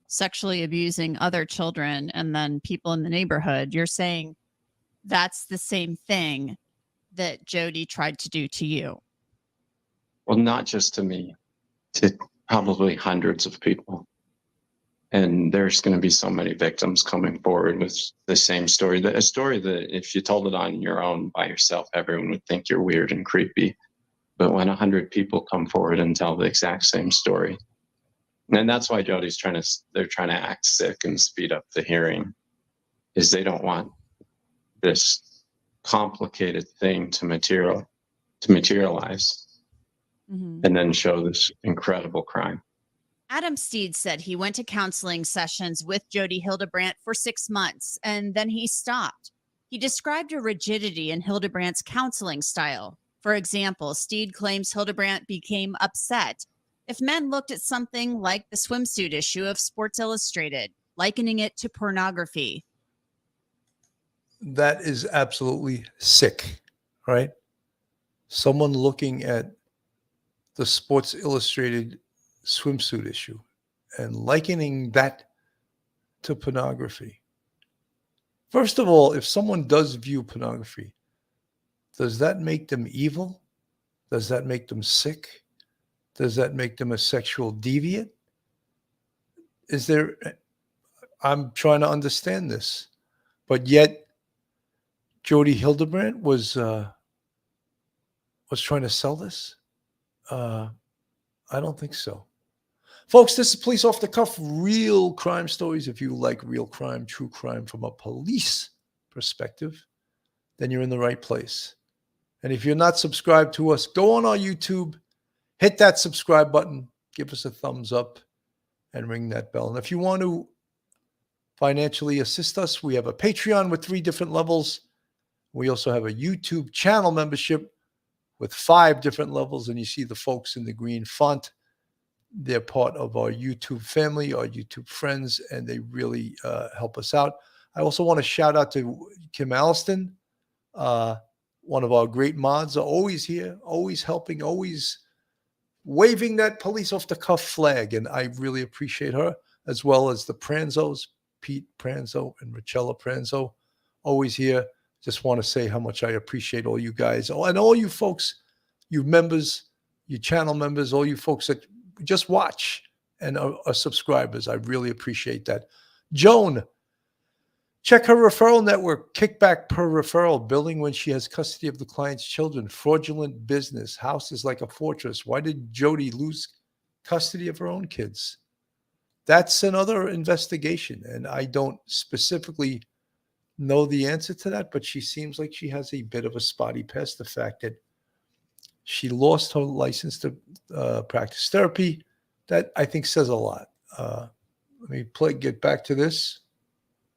sexually abusing other children and then people in the neighborhood, you're saying that's the same thing that Jodi tried to do to you? Well, not just to me, to probably hundreds of people. And there's going to be so many victims coming forward with the same story. A story that if you told it on your own by yourself, everyone would think you're weird and creepy. But when 100 people come forward and tell the exact same story, and that's why Jodi's they're trying to act sick and speed up the hearing, is they don't want this complicated thing to materialize and then show this incredible crime. Adam Steed said he went to counseling sessions with Jodi Hildebrandt for 6 months, and then he stopped. He described a rigidity in Hildebrandt's counseling style. For example, Steed claims Hildebrandt became upset if men looked at something like the swimsuit issue of Sports Illustrated, likening it to pornography. That is absolutely sick, right? Someone looking at the Sports Illustrated swimsuit issue and likening that to pornography. First of all, if someone does view pornography, does that make them evil? Does that make them sick? Does that make them a sexual deviant? I'm trying to understand this, but yet Jodi Hildebrandt was trying to sell this? I don't think so. Folks, this is Police Off the Cuff, real crime stories. If you like real crime, true crime from a police perspective, then you're in the right place. And if you're not subscribed to us, go on our YouTube, hit that subscribe button, give us a thumbs up, and ring that bell. And if you want to financially assist us, we have a Patreon with 3 different levels. We also have a YouTube channel membership with 5 different levels. And you see the folks in the green font. They're part of our YouTube family, our YouTube friends, and they really help us out. I also want to shout out to Kim Alliston, one of our great mods, are always here, always helping, always waving that police off the cuff flag. And I really appreciate her, as well as the Pranzos, Pete Pranzo and Richella Pranzo, always here. Just want to say how much I appreciate all you guys. Oh, and all you folks, you members, you channel members, all you folks that just watch and are subscribers. I really appreciate that. Joan, check her referral network. Kickback per referral. Billing when she has custody of the client's children. Fraudulent business. House is like a fortress. Why did Jodi lose custody of her own kids? That's another investigation, and I don't specifically know the answer to that, but she seems like she has a bit of a spotty past. The fact that she lost her license to practice therapy, that I think says a lot. Let me get back to this.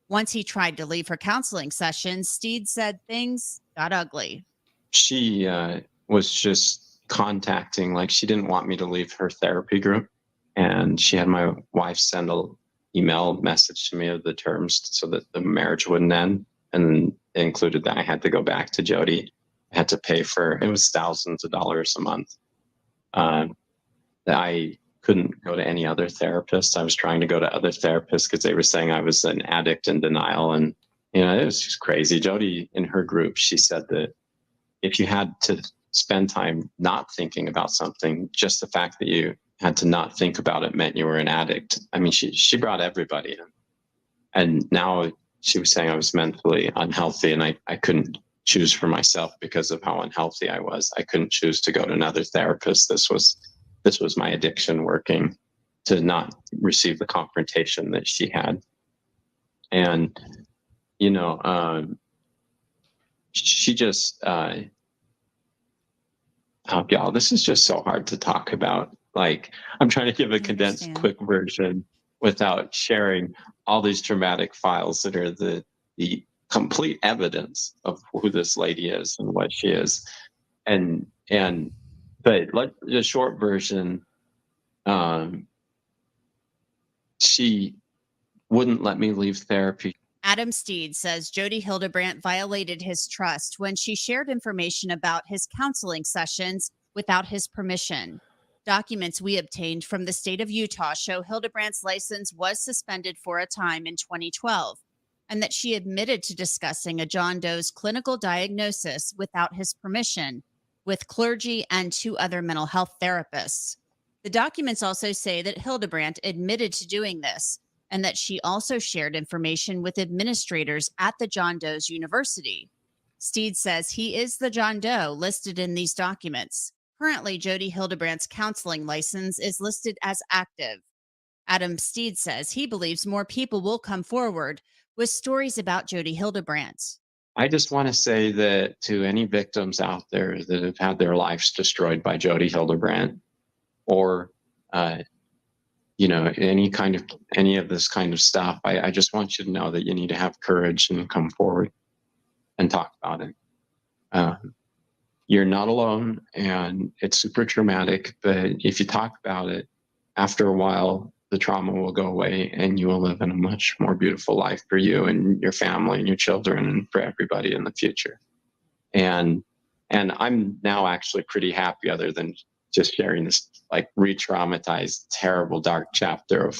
Once he tried to leave her counseling session, Steed said things got ugly. She was just contacting, like she didn't want me to leave her therapy group. And she had my wife send an email message to me of the terms so that the marriage wouldn't end. And it included that I had to go back to Jodi. I had to pay for, it was thousands of dollars a month. That I couldn't go to any other therapist. I was trying to go to other therapists because they were saying I was an addict in denial. And, you know, it was just crazy. Jodi, in her group, she said that if you had to spend time not thinking about something, just the fact that you had to not think about it meant you were an addict. I mean, she brought everybody in. And now she was saying I was mentally unhealthy and I couldn't choose for myself because of how unhealthy I was. I couldn't choose to go to another therapist. This was my addiction working to not receive the confrontation that she had. And, you know, she just, y'all, this is just so hard to talk about. Like, I'm trying to give a condensed, quick version without sharing all these dramatic files that are the complete evidence of who this lady is and what she is. But like the short version, she wouldn't let me leave therapy. Adam Steed says Jodi Hildebrandt violated his trust when she shared information about his counseling sessions without his permission. Documents we obtained from the state of Utah show Hildebrandt's license was suspended for a time in 2012, and that she admitted to discussing a John Doe's clinical diagnosis without his permission with clergy and 2 other mental health therapists. The documents also say that Hildebrandt admitted to doing this, and that she also shared information with administrators at the John Doe's University. Steed says he is the John Doe listed in these documents. Currently, Jodi Hildebrandt's counseling license is listed as active. Adam Steed says he believes more people will come forward with stories about Jodi Hildebrandt. I just want to say that to any victims out there that have had their lives destroyed by Jodi Hildebrandt, or you know, any of this kind of stuff, I just want you to know that you need to have courage and come forward and talk about it. You're not alone, and it's super traumatic, but if you talk about it, after a while, the trauma will go away and you will live in a much more beautiful life for you and your family and your children and for everybody in the future. And I'm now actually pretty happy, other than just sharing this like re-traumatized, terrible, dark chapter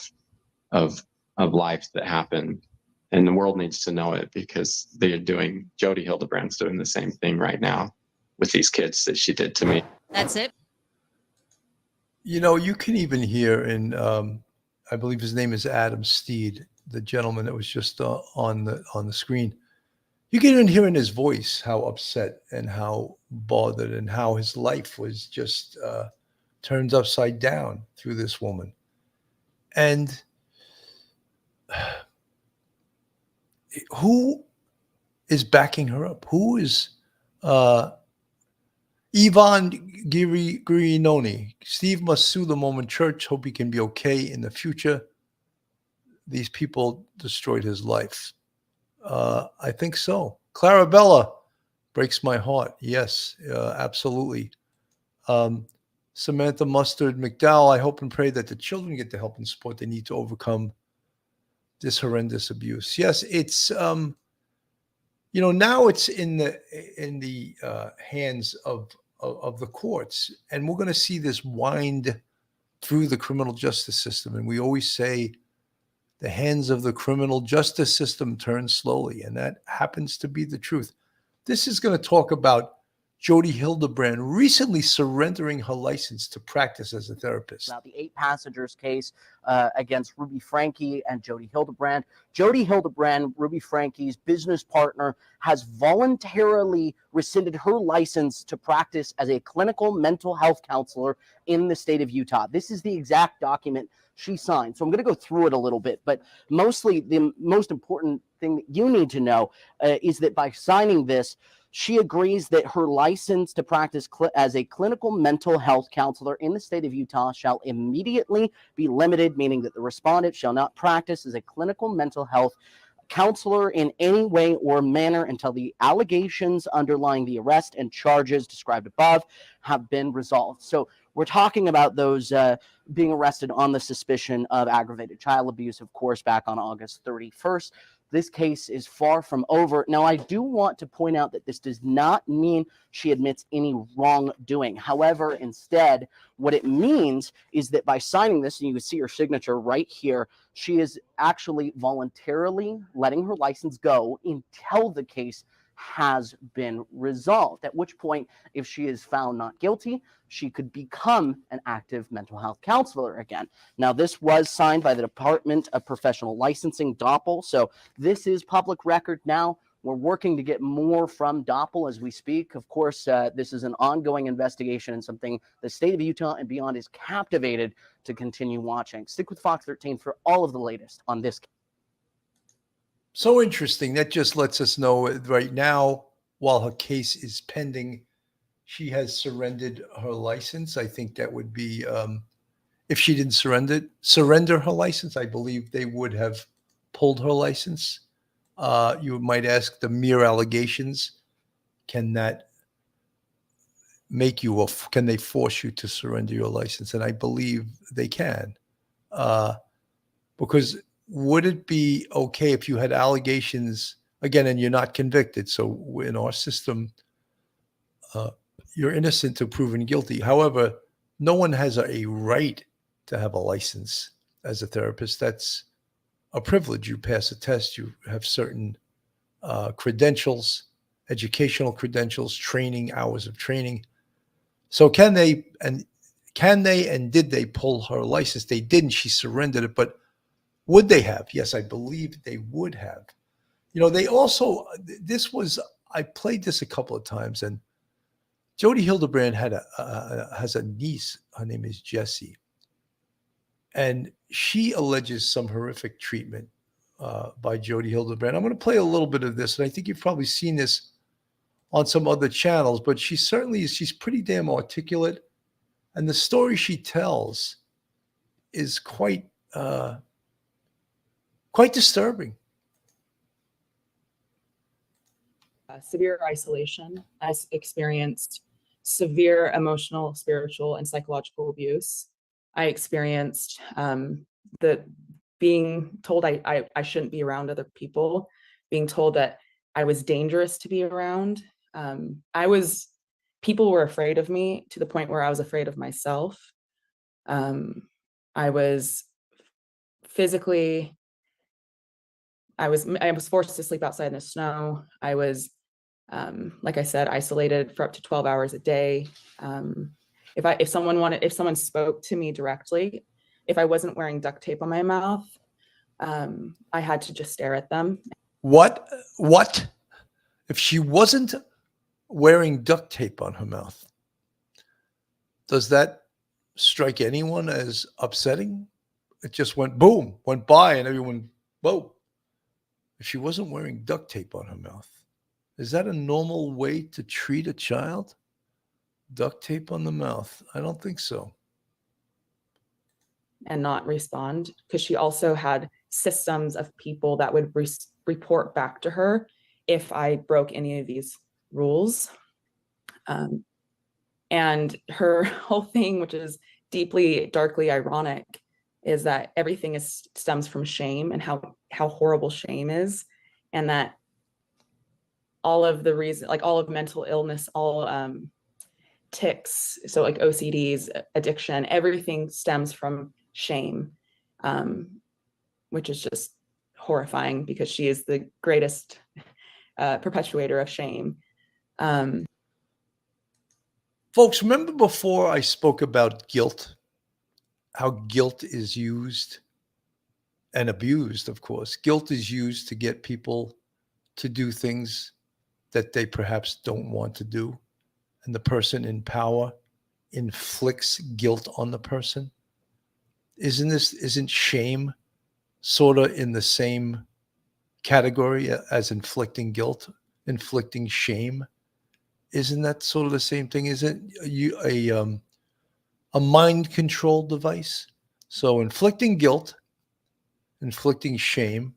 of life that happened. And the world needs to know it because Jodi Hildebrandt's doing the same thing right now with these kids that she did to me. That's it. You know, you can even hear in, I believe his name is Adam Steed, the gentleman that was just on the screen. You can even hear in his voice how upset and how bothered and how his life was just turned upside down through this woman. And who is backing her up? Who is Ivan Guirinoni? Steve must sue the Mormon Church. Hope he can be okay in the future. These people destroyed his life. I think so. Clarabella breaks my heart. Yes, absolutely. Samantha Mustard McDowell, I hope and pray that the children get the help and support they need to overcome this horrendous abuse. Yes, it's now it's in the hands of the courts, and we're going to see this wind through the criminal justice system. And we always say the hands of the criminal justice system turn slowly, and that happens to be the truth. This is going to talk about Jodi Hildebrandt recently surrendering her license to practice as a therapist. About the 8 passengers case against Ruby Franke and Jodi Hildebrandt. Jodi Hildebrandt, Ruby Franke's business partner, has voluntarily rescinded her license to practice as a clinical mental health counselor in the state of Utah. This is the exact document she signed. So I'm going to go through it a little bit, but mostly the most important thing that you need to know is that by signing this, she agrees that her license to practice as a clinical mental health counselor in the state of Utah shall immediately be limited, meaning that the respondent shall not practice as a clinical mental health counselor in any way or manner until the allegations underlying the arrest and charges described above have been resolved. So we're talking about those being arrested on the suspicion of aggravated child abuse, of course, back on August 31st. This case is far from over. Now, I do want to point out that this does not mean she admits any wrongdoing. However, instead, what it means is that by signing this, and you can see her signature right here, she is actually voluntarily letting her license go until the case has been resolved, at which point, if she is found not guilty, she could become an active mental health counselor again. Now, this was signed by the Department of Professional Licensing, DOPL, so this is public record now. We're working to get more from DOPL as we speak. Of course, this is an ongoing investigation and something the state of Utah and beyond is captivated to continue watching. Stick with Fox 13 for all of the latest on this. So interesting. That just lets us know right now, while her case is pending, she has surrendered her license. I think that would be, if she didn't surrender her license, I believe they would have pulled her license. You might ask, the mere allegations, can that make you, can they force you to surrender your license? And I believe they can. Because would it be okay if you had allegations, again, and you're not convicted? So in our system, you're innocent to proven guilty. However, no one has a right to have a license as a therapist. That's a privilege. You pass a test, you have certain credentials, educational credentials, training, hours of training. So can they and did they pull her license? They didn't. She surrendered it, but would they have? Yes, I believe they would have. They also, I played this a couple of times, and Jodi Hildebrandt has a niece. Her name is Jessie. And she alleges some horrific treatment by Jodi Hildebrandt. I'm going to play a little bit of this, and I think you've probably seen this on some other channels, but she's pretty damn articulate. And the story she tells is quite disturbing. Severe isolation. I experienced severe emotional, spiritual, and psychological abuse. I experienced the being told I shouldn't be around other people, being told that I was dangerous to be around. People were afraid of me to the point where I was afraid of myself. I was physically, I was forced to sleep outside in the snow. I was, like I said, isolated for up to 12 hours a day. If someone spoke to me directly, if I wasn't wearing duct tape on my mouth, I had to just stare at them. What? If she wasn't wearing duct tape on her mouth, does that strike anyone as upsetting? It just went boom, went by, and everyone, whoa. If she wasn't wearing duct tape on her mouth, is that a normal way to treat a child? Duct tape on the mouth? I don't think so. And not respond, because she also had systems of people that would report back to her if I broke any of these rules. And her whole thing, which is deeply, darkly ironic, is that everything stems from shame and how horrible shame is, and that all of the reason, like all of mental illness, all tics, so like OCDs, addiction, everything stems from shame, which is just horrifying because she is the greatest perpetuator of shame. Folks, remember before I spoke about guilt, how guilt is used and abused, of course. Guilt is used to get people to do things that they perhaps don't want to do. And the person in power inflicts guilt on the person. Isn't shame sort of in the same category as inflicting guilt, inflicting shame? Isn't that sort of the same thing? Isn't a mind control device? So inflicting guilt, inflicting shame,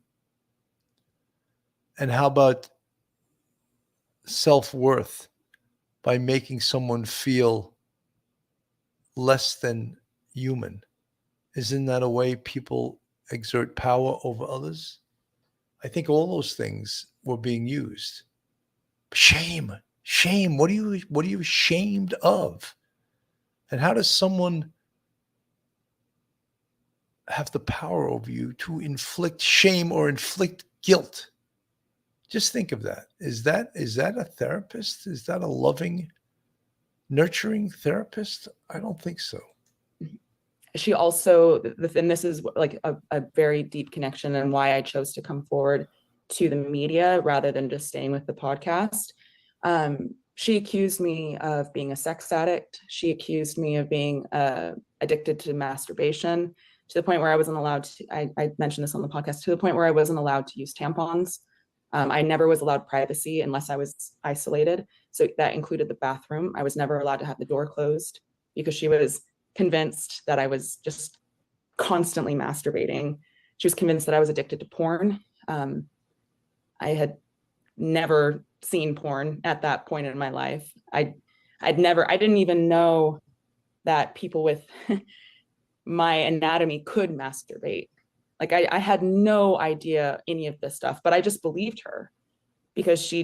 and how about self-worth by making someone feel less than human? Isn't that a way people exert power over others? I think all those things were being used. Shame. What are you ashamed of? And how does someone have the power over you to inflict shame or inflict guilt? Just think of that. Is that a therapist? Is that a loving, nurturing therapist? I don't think so. She also, and this is like a very deep connection and why I chose to come forward to the media rather than just staying with the podcast. She accused me of being a sex addict. She accused me of being addicted to masturbation, to the point where I wasn't allowed to, I mentioned this on the podcast, to the point where I wasn't allowed to use tampons. I never was allowed privacy unless I was isolated. So that included the bathroom. I was never allowed to have the door closed because she was convinced that I was just constantly masturbating. She was convinced that I was addicted to porn. I had never seen porn at that point in my life. I didn't even know that people with my anatomy could masturbate. Like I had no idea any of this stuff, but I just believed her because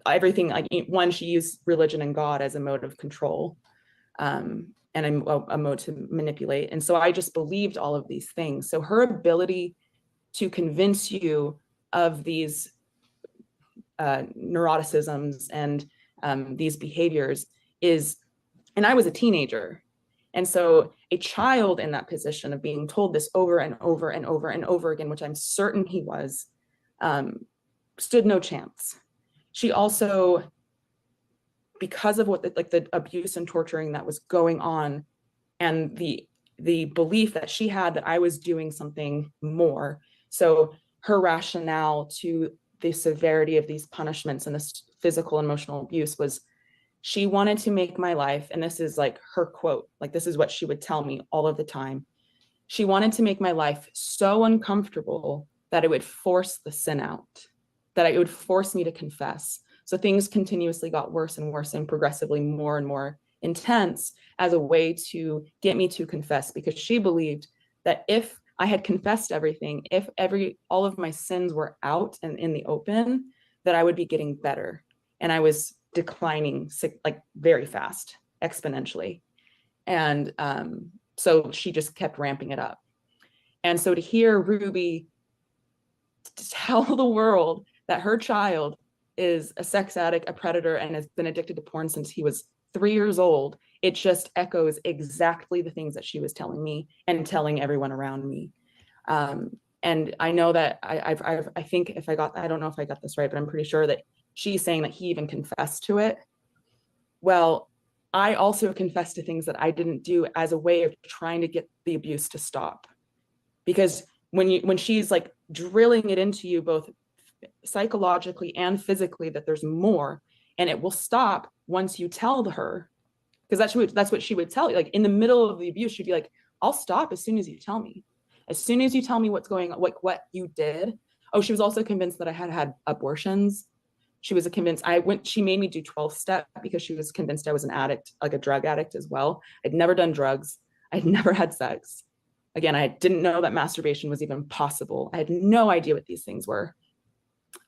everything, like one, she used religion and God as a mode of control, and a mode to manipulate. And so I just believed all of these things. So her ability to convince you of these neuroticisms and these behaviors is, and I was a teenager. And so a child in that position of being told this over and over and over and over again, which I'm certain he was, stood no chance. She also, because of what the abuse and torturing that was going on, and the belief that she had that I was doing something more. So her rationale to the severity of these punishments and this physical and emotional abuse was, she wanted to make my life, and this is like her quote, like this is what she would tell me all of the time. She wanted to make my life so uncomfortable that it would force the sin out, that it would force me to confess. So things continuously got worse and worse and progressively more and more intense as a way to get me to confess, because she believed that if I had confessed everything, if all of my sins were out and in the open, that I would be getting better. And I was declining like very fast, exponentially. And so she just kept ramping it up. And so to hear Ruby tell the world that her child is a sex addict, a predator, and has been addicted to porn since he was 3 years old, it just echoes exactly the things that she was telling me and telling everyone around me. And I know that I think I don't know if I got this right, but I'm pretty sure that she's saying that he even confessed to it. Well, I also confessed to things that I didn't do as a way of trying to get the abuse to stop. Because when she's like drilling it into you both psychologically and physically that there's more, and it will stop once you tell her, because that's what she would tell you. Like in the middle of the abuse, she'd be like, I'll stop as soon as you tell me. As soon as you tell me what's going on, like what you did. Oh, she was also convinced that I had abortions. She was convinced she made me do 12-step because she was convinced I was an addict, like a drug addict as well. I'd never done drugs. I'd never had sex. Again, I didn't know that masturbation was even possible. I had no idea what these things were.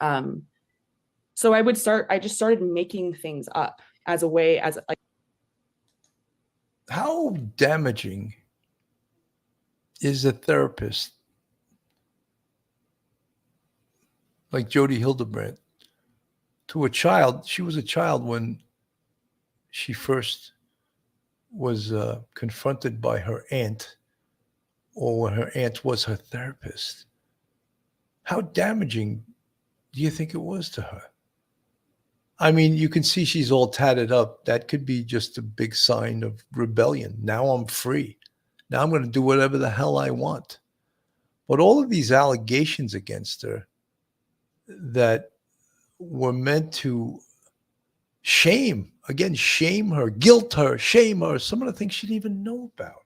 So I just started making things up as a way, How damaging is a therapist like Jodi Hildebrandt to a child? She was a child when she first was confronted by her aunt, or when her aunt was her therapist. How damaging do you think it was to her? I mean, you can see she's all tatted up. That could be just a big sign of rebellion. Now I'm free. Now I'm going to do whatever the hell I want. But all of these allegations against her that were meant to shame her, guilt her, shame her, some of the things she didn't even know about.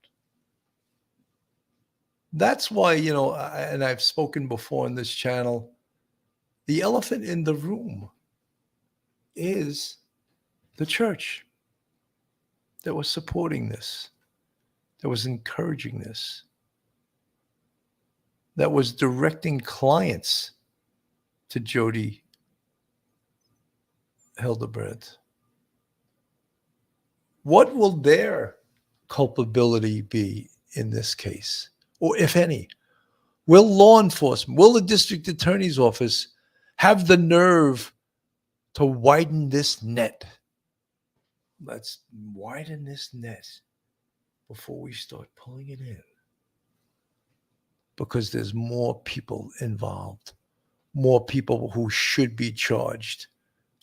That's why, and I've spoken before on this channel, the elephant in the room is the church that was supporting this, that was encouraging this, that was directing clients to Jodi Hildebrandt. What will their culpability be in this case, or if any? Will law enforcement, will the district attorney's office have the nerve to widen this net? Let's widen this net before we start pulling it in, because there's more people involved, more people who should be charged.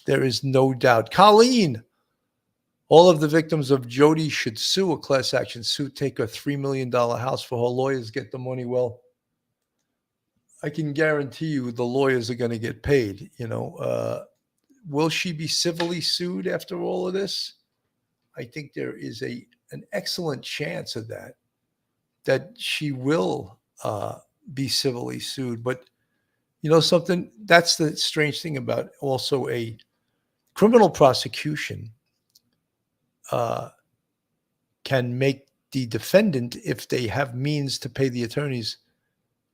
There is no doubt. Colleen, all of the victims of Jodi should sue a class action suit, take a $3 million house for her lawyers, get the money. Well, I can guarantee you the lawyers are going to get paid. Will she be civilly sued after all of this? I think there is an excellent chance of that she will be civilly sued. But something, that's the strange thing about also a criminal prosecution can make the defendant, if they have means to pay the attorneys,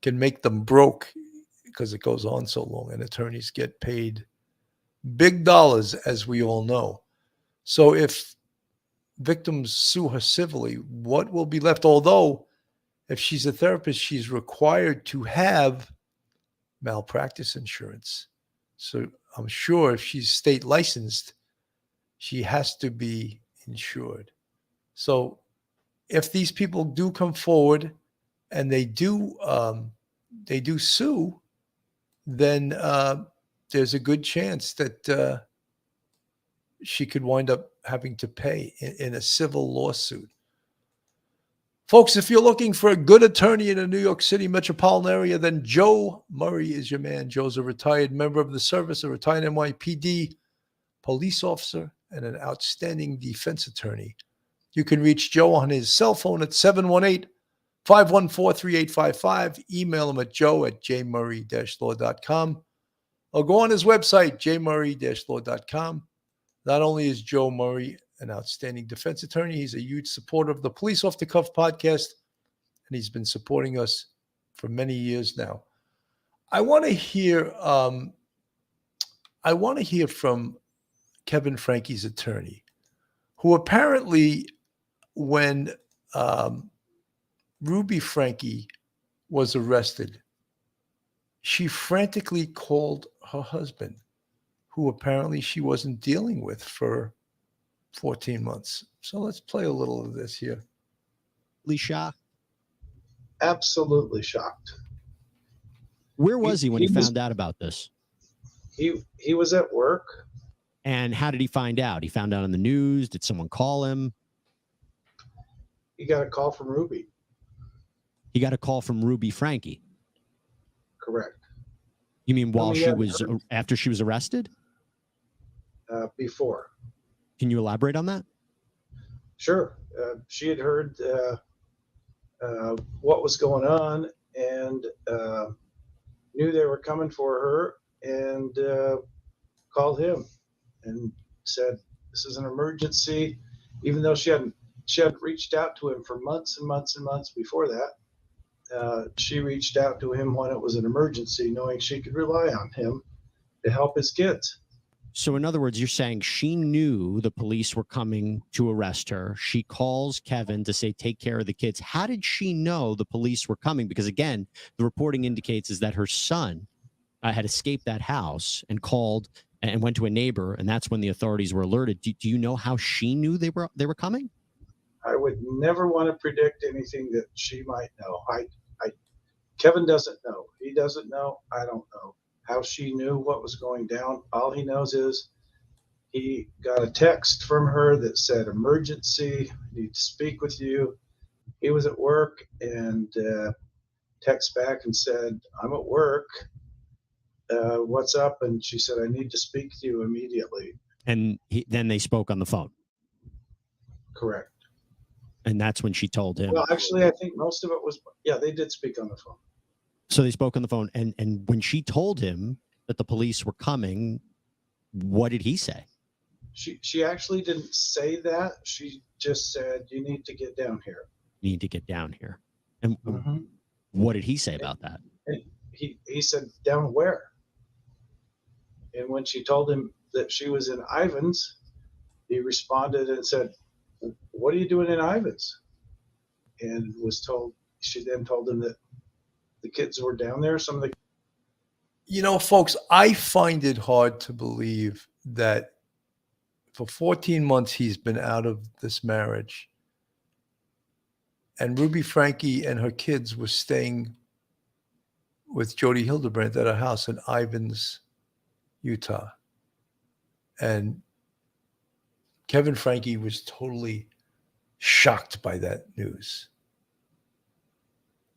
can make them broke because it goes on so long, and attorneys get paid big dollars, as we all know. So if victims sue her civilly, what will be left? Although if she's a therapist, she's required to have malpractice insurance. So I'm sure if she's state licensed, she has to be insured. So if these people do come forward and they do sue, then there's a good chance that she could wind up having to pay in a civil lawsuit. Folks, if you're looking for a good attorney in the New York City metropolitan area, then Joe Murray is your man. Joe's a retired member of the service, a retired NYPD police officer, and an outstanding defense attorney. You can reach Joe on his cell phone at 718-514-3855. Email him at joe@jmurray-law.com, or go on his website, jmurray-law.com. Not only is Joe Murray an outstanding defense attorney, he's a huge supporter of the Police Off the Cuff podcast, and he's been supporting us for many years now. I want to hear from Kevin Franke's attorney, who apparently, when Ruby Franke was arrested, she frantically called her husband, who apparently she wasn't dealing with for 14 months. So let's play a little of this here. Shocked? Absolutely shocked. Where was he when he found out about this? He was at work. And how did he find out? He found out on the news? Did someone call him? He got a call from Ruby. He got a call from Ruby Franke? Correct. You mean while she was, after she was arrested? Before. Can you elaborate on that? Sure. She had heard what was going on and knew they were coming for her, and called him and said, this is an emergency, even though she hadn't reached out to him for months and months and months before that. she reached out to him when it was an emergency, knowing she could rely on him to help his kids. So in other words, you're saying she knew the police were coming to arrest her. She calls Kevin to say, take care of the kids. How did she know the police were coming? Because again, the reporting indicates is that her son had escaped that house and called and went to a neighbor. And that's when the authorities were alerted. Do you know how she knew they were coming? I would never want to predict anything that she might know. Kevin doesn't know. He doesn't know. I don't know how she knew what was going down. All he knows is he got a text from her that said, emergency, need to speak with you. He was at work and text back and said, I'm at work. What's up? And she said, I need to speak to you immediately. And then they spoke on the phone. Correct. And that's when she told him. Well, actually, I think most of it was, yeah, they did speak on the phone. So they spoke on the phone. And when she told him that the police were coming, what did he say? She actually didn't say that. She just said, you need to get down here. Need to get down here. And what did he say about that? And he said, down where? And when she told him that she was in Ivans, he responded and said, what are you doing in Ivans? And she then told him that the kids were down there. Some of the, You know, folks, I find it hard to believe that for 14 months he's been out of this marriage, and Ruby Franke and her kids were staying with Jodi Hildebrandt at her house in Ivans, Utah. And Kevin Franke was totally shocked by that news.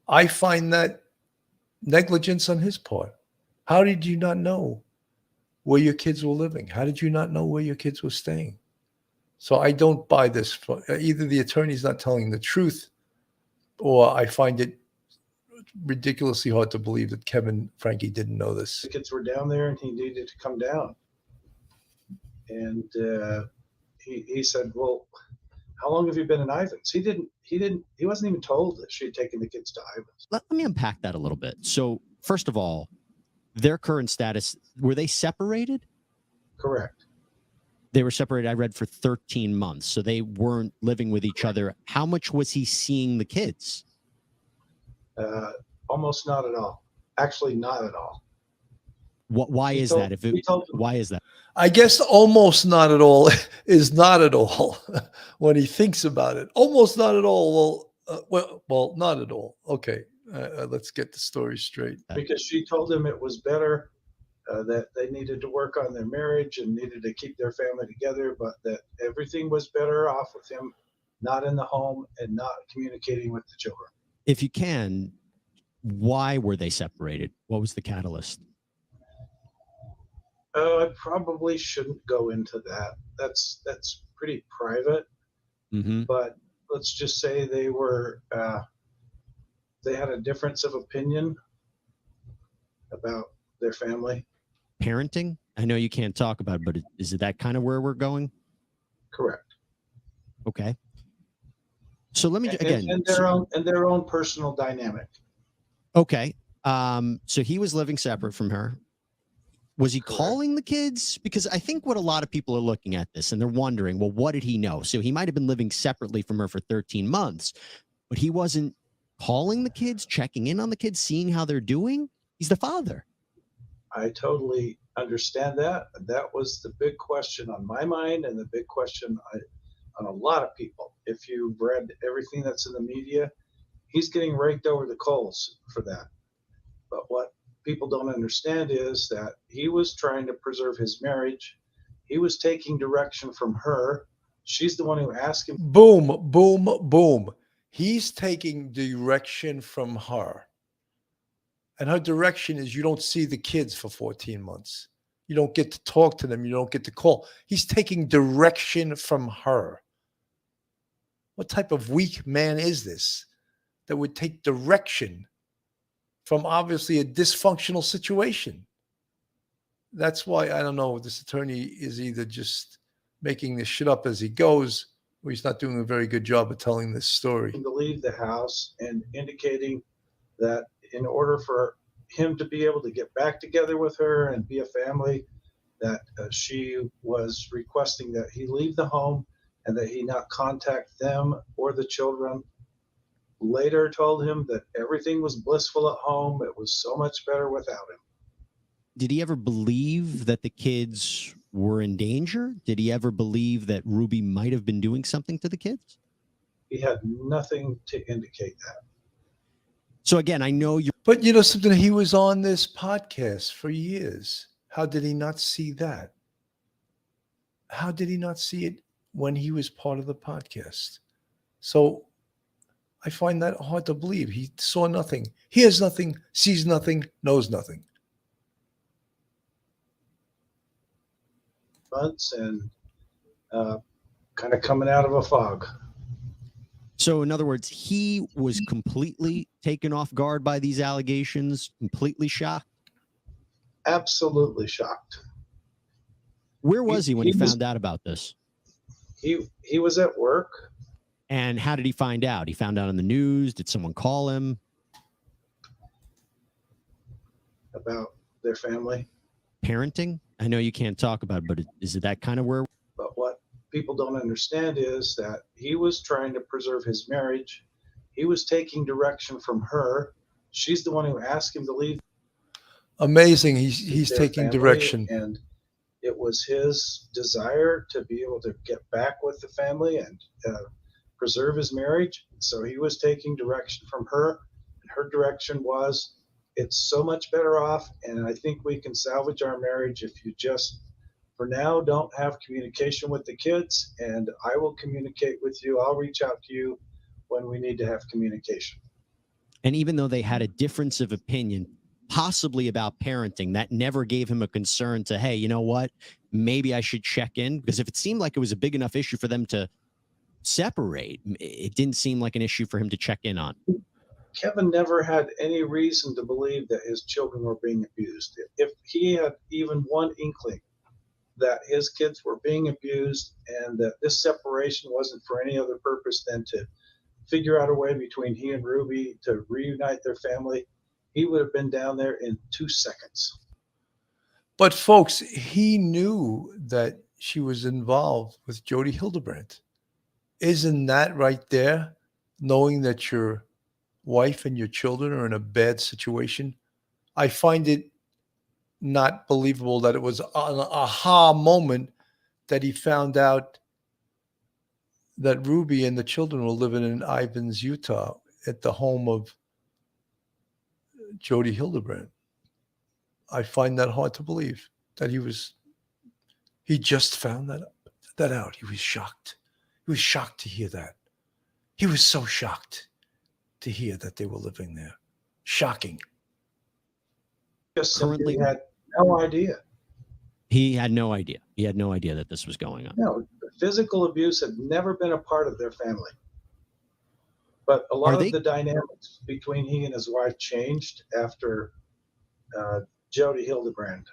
I find that negligence on his part. How did you not know where your kids were living? How did you not know where your kids were staying? So I don't buy this. Either the attorney's not telling the truth, or I find it ridiculously hard to believe that Kevin Franke didn't know this. the kids were down there and he needed to come down. And he said, well, how long have you been in Ivans? He wasn't even told that she had taken the kids to Ivans. Let me unpack that a little bit. So first of all, their current status, were they separated? Correct. They were separated, I read, for 13 months. So they weren't living with each other. How much was he seeing the kids? Almost not at all. Actually, not at all. Why is that? Why is that? I guess almost not at all is not at all when he thinks about it. Almost not at all. Well, not at all. Okay, let's get the story straight. Because she told him it was better that they needed to work on their marriage and needed to keep their family together, but that everything was better off with him not in the home and not communicating with the children. If you can, why were they separated? What was the catalyst? I probably shouldn't go into that. That's pretty private. But let's just say they were they had a difference of opinion about their family. Parenting? I know you can't talk about it, but is it that kind of where we're going? Correct. Okay. So let me and their own personal dynamic. Okay. So he was living separate from her. Was he calling the kids? Because I think what a lot of people are looking at this and they're wondering, well, what did he know? So he might have been living separately from her for 13 months, but he wasn't calling the kids, checking in on the kids, seeing how they're doing. He's the father. I totally understand that. That was the big question on my mind and the big question on a lot of people. If you've read everything that's in the media, he's getting raked over the coals for that. But what people don't understand is that he was trying to preserve his marriage. He was taking direction from her. She's the one who asked him. Boom, boom, boom. He's taking direction from her. And her direction is you don't see the kids for 14 months. You don't get to talk to them. You don't get to call. He's taking direction from her. What type of weak man is this that would take direction from obviously a dysfunctional situation? That's why, I don't know, this attorney is either just making this shit up as he goes, or he's not doing a very good job of telling this story. To leave the house and indicating that in order for him to be able to get back together with her and be a family, that she was requesting that he leave the home and that he not contact them or the children. Later told him that everything was blissful at home. It was so much better without him. Did he ever believe that the kids were in danger? Did he ever believe that Ruby might have been doing something to the kids? He had nothing to indicate that. So again, I know you're. But you know something, he was on this podcast for years. How did he not see that? How did he not see it when he was part of the podcast? So I find that hard to believe. He saw nothing, hears nothing, sees nothing, knows nothing. Months and kind of coming out of a fog. So in other words, he was completely taken off guard by these allegations, completely shocked. Absolutely shocked. Where was he when he found out about this? He was at work. And how did he find out? He found out on the news. Did someone call him? About their family. Parenting? I know you can't talk about it, but is it that kind of where? But what people don't understand is that he was trying to preserve his marriage. He was taking direction from her. She's the one who asked him to leave. Amazing. He's their taking family, direction. And it was his desire to be able to get back with the family and preserve his marriage. So he was taking direction from her. And her direction was, it's so much better off, and I think we can salvage our marriage if you just, for now, don't have communication with the kids, and I will communicate with you. I'll reach out to you when we need to have communication. And even though they had a difference of opinion, possibly about parenting, that never gave him a concern to, hey, you know what, maybe I should check in? Because if it seemed like it was a big enough issue for them to separate, it didn't seem like an issue for him to check in on. Kevin never had any reason to believe that his children were being abused. If he had even one inkling that his kids were being abused and that this separation wasn't for any other purpose than to figure out a way between he and Ruby to reunite their family, he would have been down there in 2 seconds. But folks, he knew that she was involved with Jodi Hildebrandt. Isn't that right there, knowing that your wife and your children are in a bad situation? I find it not believable that it was an aha moment that he found out that Ruby and the children were living in Ivins, Utah, at the home of Jodi Hildebrandt. I find that hard to believe that he just found that out. He was shocked. He was shocked to hear that. He was so shocked to hear that they were living there. Shocking. Just simply had no idea. He had no idea. He had no idea that this was going on. No, physical abuse had never been a part of their family. But a lot of the dynamics between he and his wife changed after Jodi Hildebrandt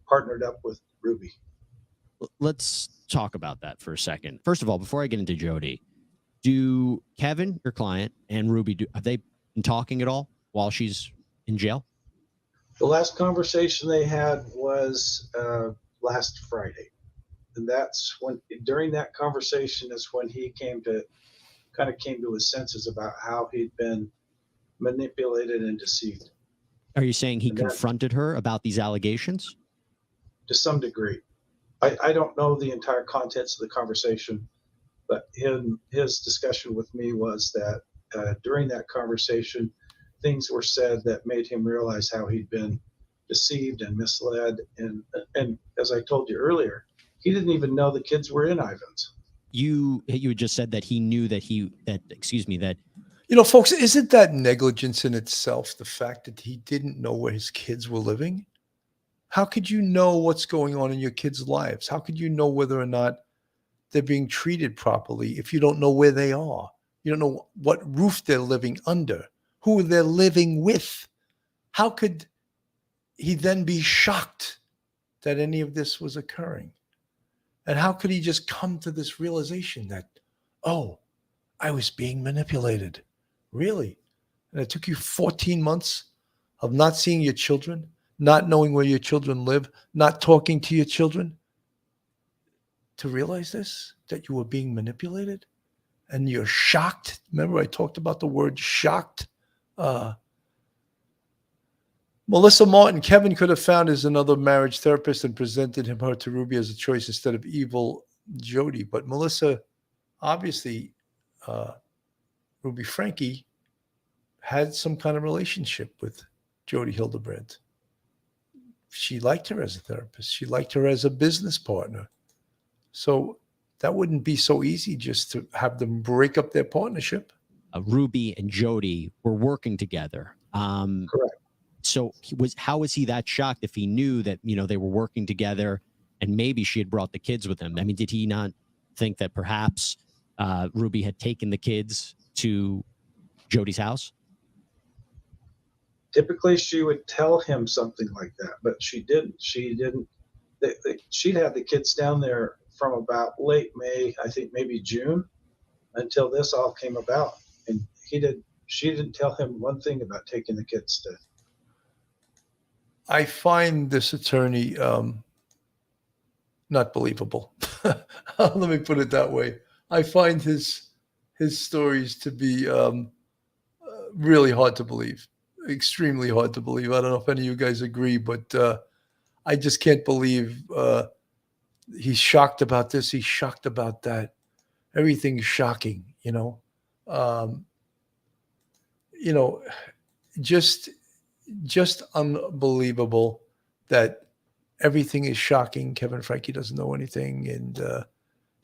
partnered up with Ruby. Let's talk about that for a second. First of all, before I get into Jodi, do Kevin, your client, and Ruby, have they been talking at all while she's in jail? The last conversation they had was last Friday. And that's when, during that conversation is when he came to his senses about how he'd been manipulated and deceived. Are you saying he confronted her about these allegations? To some degree. I don't know the entire contents of the conversation, but his discussion with me was that during that conversation, things were said that made him realize how he'd been deceived and misled. And as I told you earlier, he didn't even know the kids were in Ivins. You had just said that he knew that you know, folks, isn't that negligence in itself, the fact that he didn't know where his kids were living? How could you know what's going on in your kids' lives? How could you know whether or not they're being treated properly if you don't know where they are? You don't know what roof they're living under, who they're living with. How could he then be shocked that any of this was occurring? And how could he just come to this realization that, oh, I was being manipulated? Really? And it took you 14 months of not seeing your children, not knowing where your children live, not talking to your children to realize this, that you were being manipulated and you're shocked. Remember, I talked about the word shocked. Melissa Martin, Kevin could have found as another marriage therapist and presented her to Ruby as a choice instead of evil Jodi. But Melissa, obviously, Ruby Franke had some kind of relationship with Jodi Hildebrandt. She liked her as a therapist. She liked her as a business partner. So that wouldn't be so easy just to have them break up their partnership. Ruby and Jodi were working together. Correct. So how was he that shocked if he knew that, they were working together and maybe she had brought the kids with him? I mean, did he not think that perhaps Ruby had taken the kids to Jodi's house? Typically, she would tell him something like that, but she didn't. She'd had the kids down there from about late May, I think maybe June, until this all came about. And she didn't tell him one thing about taking the kids to. I find this attorney not believable. Let me put it that way. I find his stories to be really hard to believe, extremely hard to believe. I don't know if any of you guys agree, but I just can't believe he's shocked about this. He's shocked about that. Everything's shocking, just unbelievable that everything is shocking. Kevin Franke doesn't know anything. And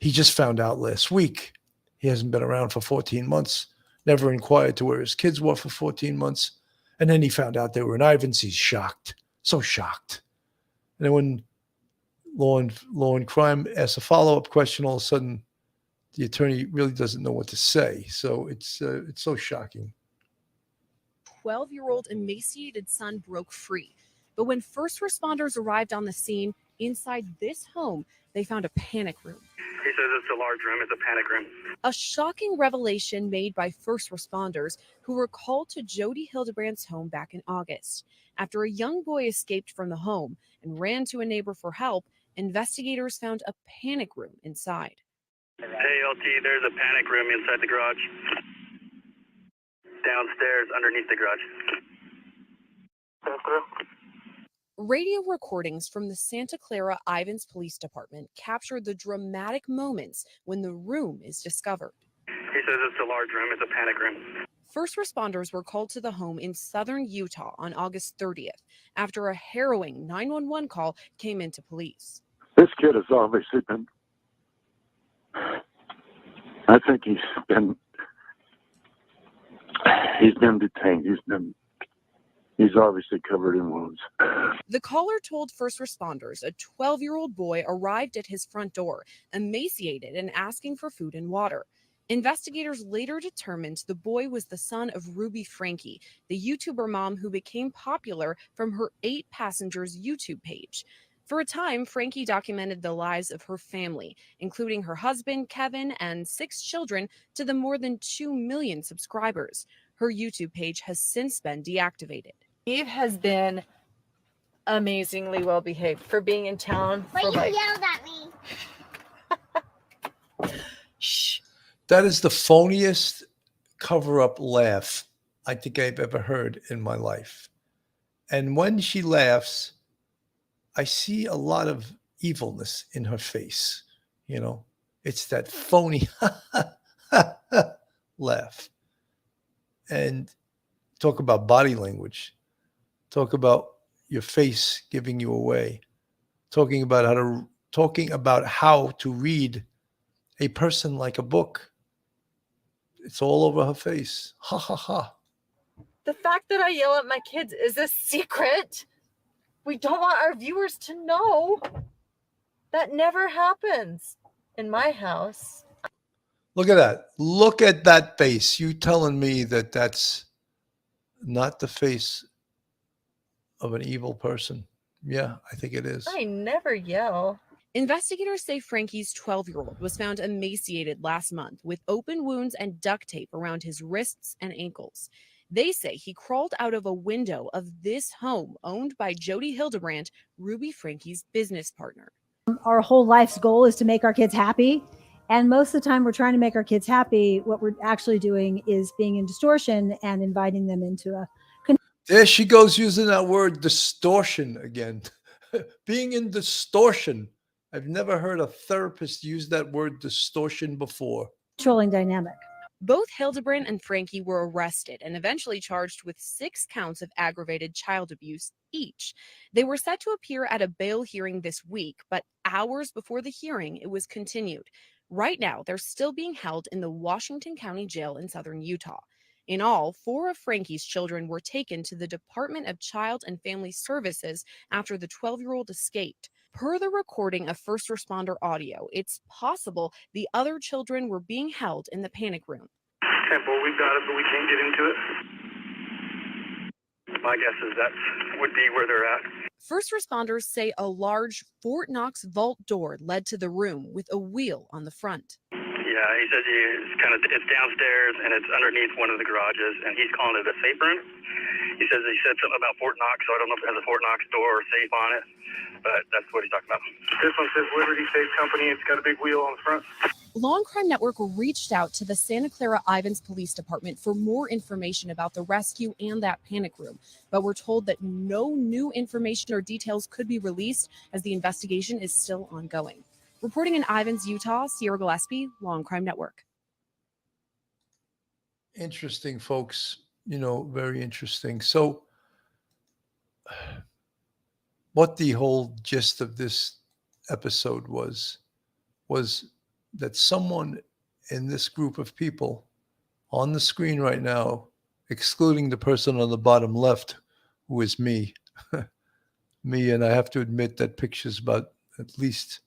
he just found out last week. He hasn't been around for 14 months, never inquired to where his kids were for 14 months. And then he found out they were in Ivan's. He's shocked, so shocked. And then when Law and Crime asks a follow-up question, all of a sudden the attorney really doesn't know what to say. So it's so shocking. 12-year-old emaciated son broke free. But when first responders arrived on the scene, inside this home, they found a panic room. He says it's a large room. It's a panic room. A shocking revelation made by first responders who were called to Jodi Hildebrandt's home back in August. After a young boy escaped from the home and ran to a neighbor for help, investigators found a panic room inside. Hey, LT, there's a panic room inside the garage. Downstairs underneath the garage. Pass through. Radio recordings from the Santa Clara Ivans Police Department captured the dramatic moments when the room is discovered. He says it's a large room. It's a panic room. First responders were called to the home in southern Utah on August 30th after a harrowing 911 call came into police. This kid has obviously been, I think he's been detained. He's obviously covered in wounds. The caller told first responders a 12-year-old boy arrived at his front door, emaciated and asking for food and water. Investigators later determined the boy was the son of Ruby Franke, the YouTuber mom who became popular from her 8 Passengers YouTube page. For a time, Franke documented the lives of her family, including her husband, Kevin, and 6 children, to the more than 2 million subscribers. Her YouTube page has since been deactivated. Eve has been amazingly well behaved for being in town. But for you yelled at me. Shh. That is the phoniest cover-up laugh I think I've ever heard in my life. And when she laughs, I see a lot of evilness in her face. It's that phony laugh. And talk about body language. Talk about your face giving you away. Talking about how to read a person like a book. It's all over her face. Ha ha ha. The fact that I yell at my kids is a secret. We don't want our viewers to know. That never happens in my house. Look at that. Look at that face. You telling me that that's not the face of an evil person? Yeah, I think it is. I never yell. Investigators say Franke's 12-year-old was found emaciated last month with open wounds and duct tape around his wrists and ankles. They say he crawled out of a window of this home owned by Jodi Hildebrandt, Ruby Franke's business partner. Our whole life's goal is to make our kids happy. And most of the time we're trying to make our kids happy. What we're actually doing is being in distortion and inviting them into a. There she goes using that word distortion again. Being in distortion. I've never heard a therapist use that word distortion before. Controlling dynamic. Both Hildebrandt and Franke were arrested and eventually charged with 6 counts of aggravated child abuse each. They were set to appear at a bail hearing this week, but hours before the hearing, it was continued. Right now, they're still being held in the Washington County Jail in southern Utah. In all, 4 of Franke's children were taken to the Department of Child and Family Services after the 12-year-old escaped. Per the recording of first responder audio, it's possible the other children were being held in the panic room. Temple, we've got it, but we can't get into it. My guess is that would be where they're at. First responders say a large Fort Knox vault door led to the room with a wheel on the front. Yeah, he says it's downstairs and it's underneath one of the garages, and he's calling it a safe room. He said something about Fort Knox, so I don't know if it has a Fort Knox door or safe on it, but that's what he's talking about. This one says Liberty Safe Company. It's got a big wheel on the front. Law and Crime Network reached out to the Santa Clara Ivins Police Department for more information about the rescue and that panic room, but we're told that no new information or details could be released as the investigation is still ongoing. Reporting in Ivins, Utah, Sierra Gillespie, Law and Crime Network. Interesting, folks. Very interesting. So what the whole gist of this episode was that someone in this group of people on the screen right now, excluding the person on the bottom left, who is me, and I have to admit that picture's about at least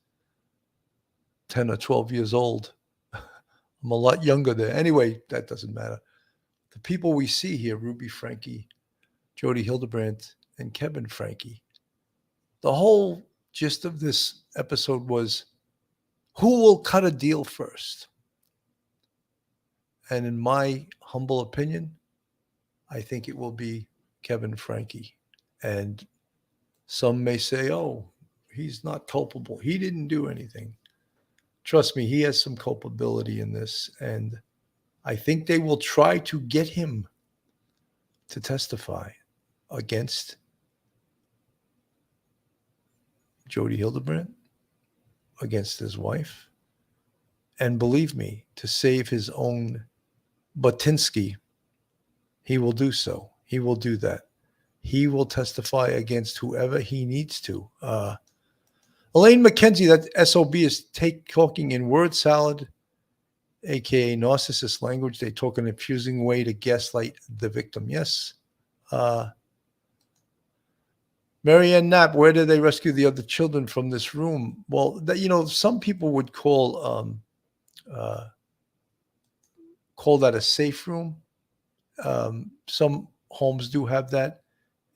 10 or 12 years old. I'm a lot younger there. Anyway, that doesn't matter. The people we see here, Ruby Franke, Jodi Hildebrandt, and Kevin Franke, the whole gist of this episode was, who will cut a deal first? And in my humble opinion, I think it will be Kevin Franke. And some may say, oh, he's not culpable. He didn't do anything. Trust me, he has some culpability in this. And I think they will try to get him to testify against Jodi Hildebrandt, against his wife. And believe me, to save his own Batinsky, he will do so. He will do that. He will testify against whoever he needs to. Elaine McKenzie, that SOB is talking in word salad, aka narcissist language. They talk in a confusing way to gaslight the victim. Yes. Marianne Knapp, where did they rescue the other children from this room? Well, some people would call that a safe room. Some homes do have that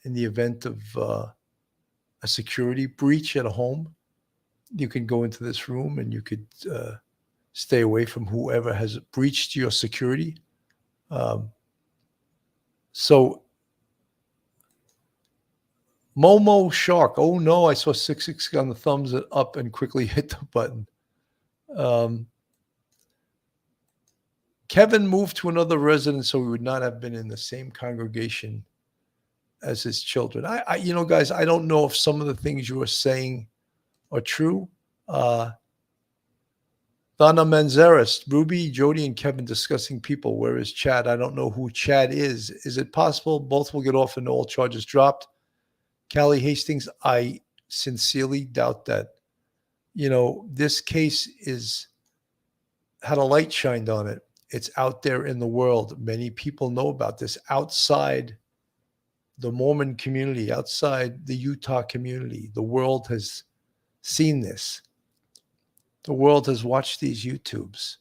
in the event of a security breach at a home. You can go into this room and you could stay away from whoever has breached your security. So Momo Shark, oh no, I saw 666 on the thumbs up and quickly hit the button. Kevin moved to another residence so he would not have been in the same congregation as his children. I guys, I don't know if some of the things you are saying are true. Donna Manzares, Ruby, Jodi, and Kevin discussing people. Where is Chad? I don't know who Chad is. Is it possible both will get off and all charges dropped? Callie Hastings, I sincerely doubt that. This case had a light shined on it. It's out there in the world. Many people know about this outside the Mormon community, outside the Utah community. The world has seen this. The world has watched these YouTubes.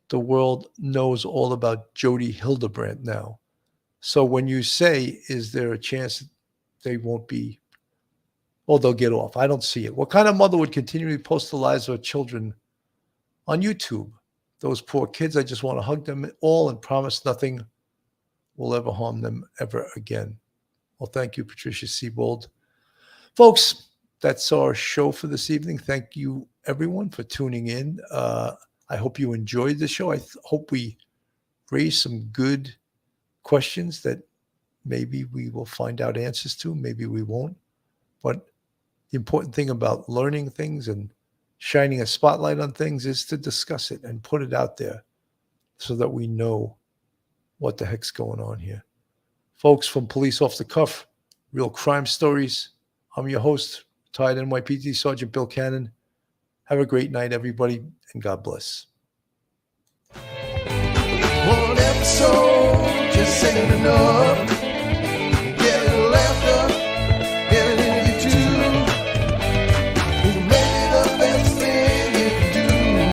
The world knows all about Jodi Hildebrandt now. So when you say, is there a chance they won't be, they'll get off? I don't see it. What kind of mother would continually post the lives of her children on YouTube? Those poor kids, I just want to hug them all and promise nothing will ever harm them ever again. Well, thank you, Patricia Siebold. Folks, that's our show for this evening. Thank you, everyone, for tuning in. I hope you enjoyed the show. I hope we raised some good questions that maybe we will find out answers to, maybe we won't. But the important thing about learning things and shining a spotlight on things is to discuss it and put it out there so that we know what the heck's going on here. Folks, from Police Off the Cuff, Real Crime Stories, I'm your host, retired NYPD Sergeant Bill Cannon. Have a great night, everybody, and God bless. One episode just ain't enough.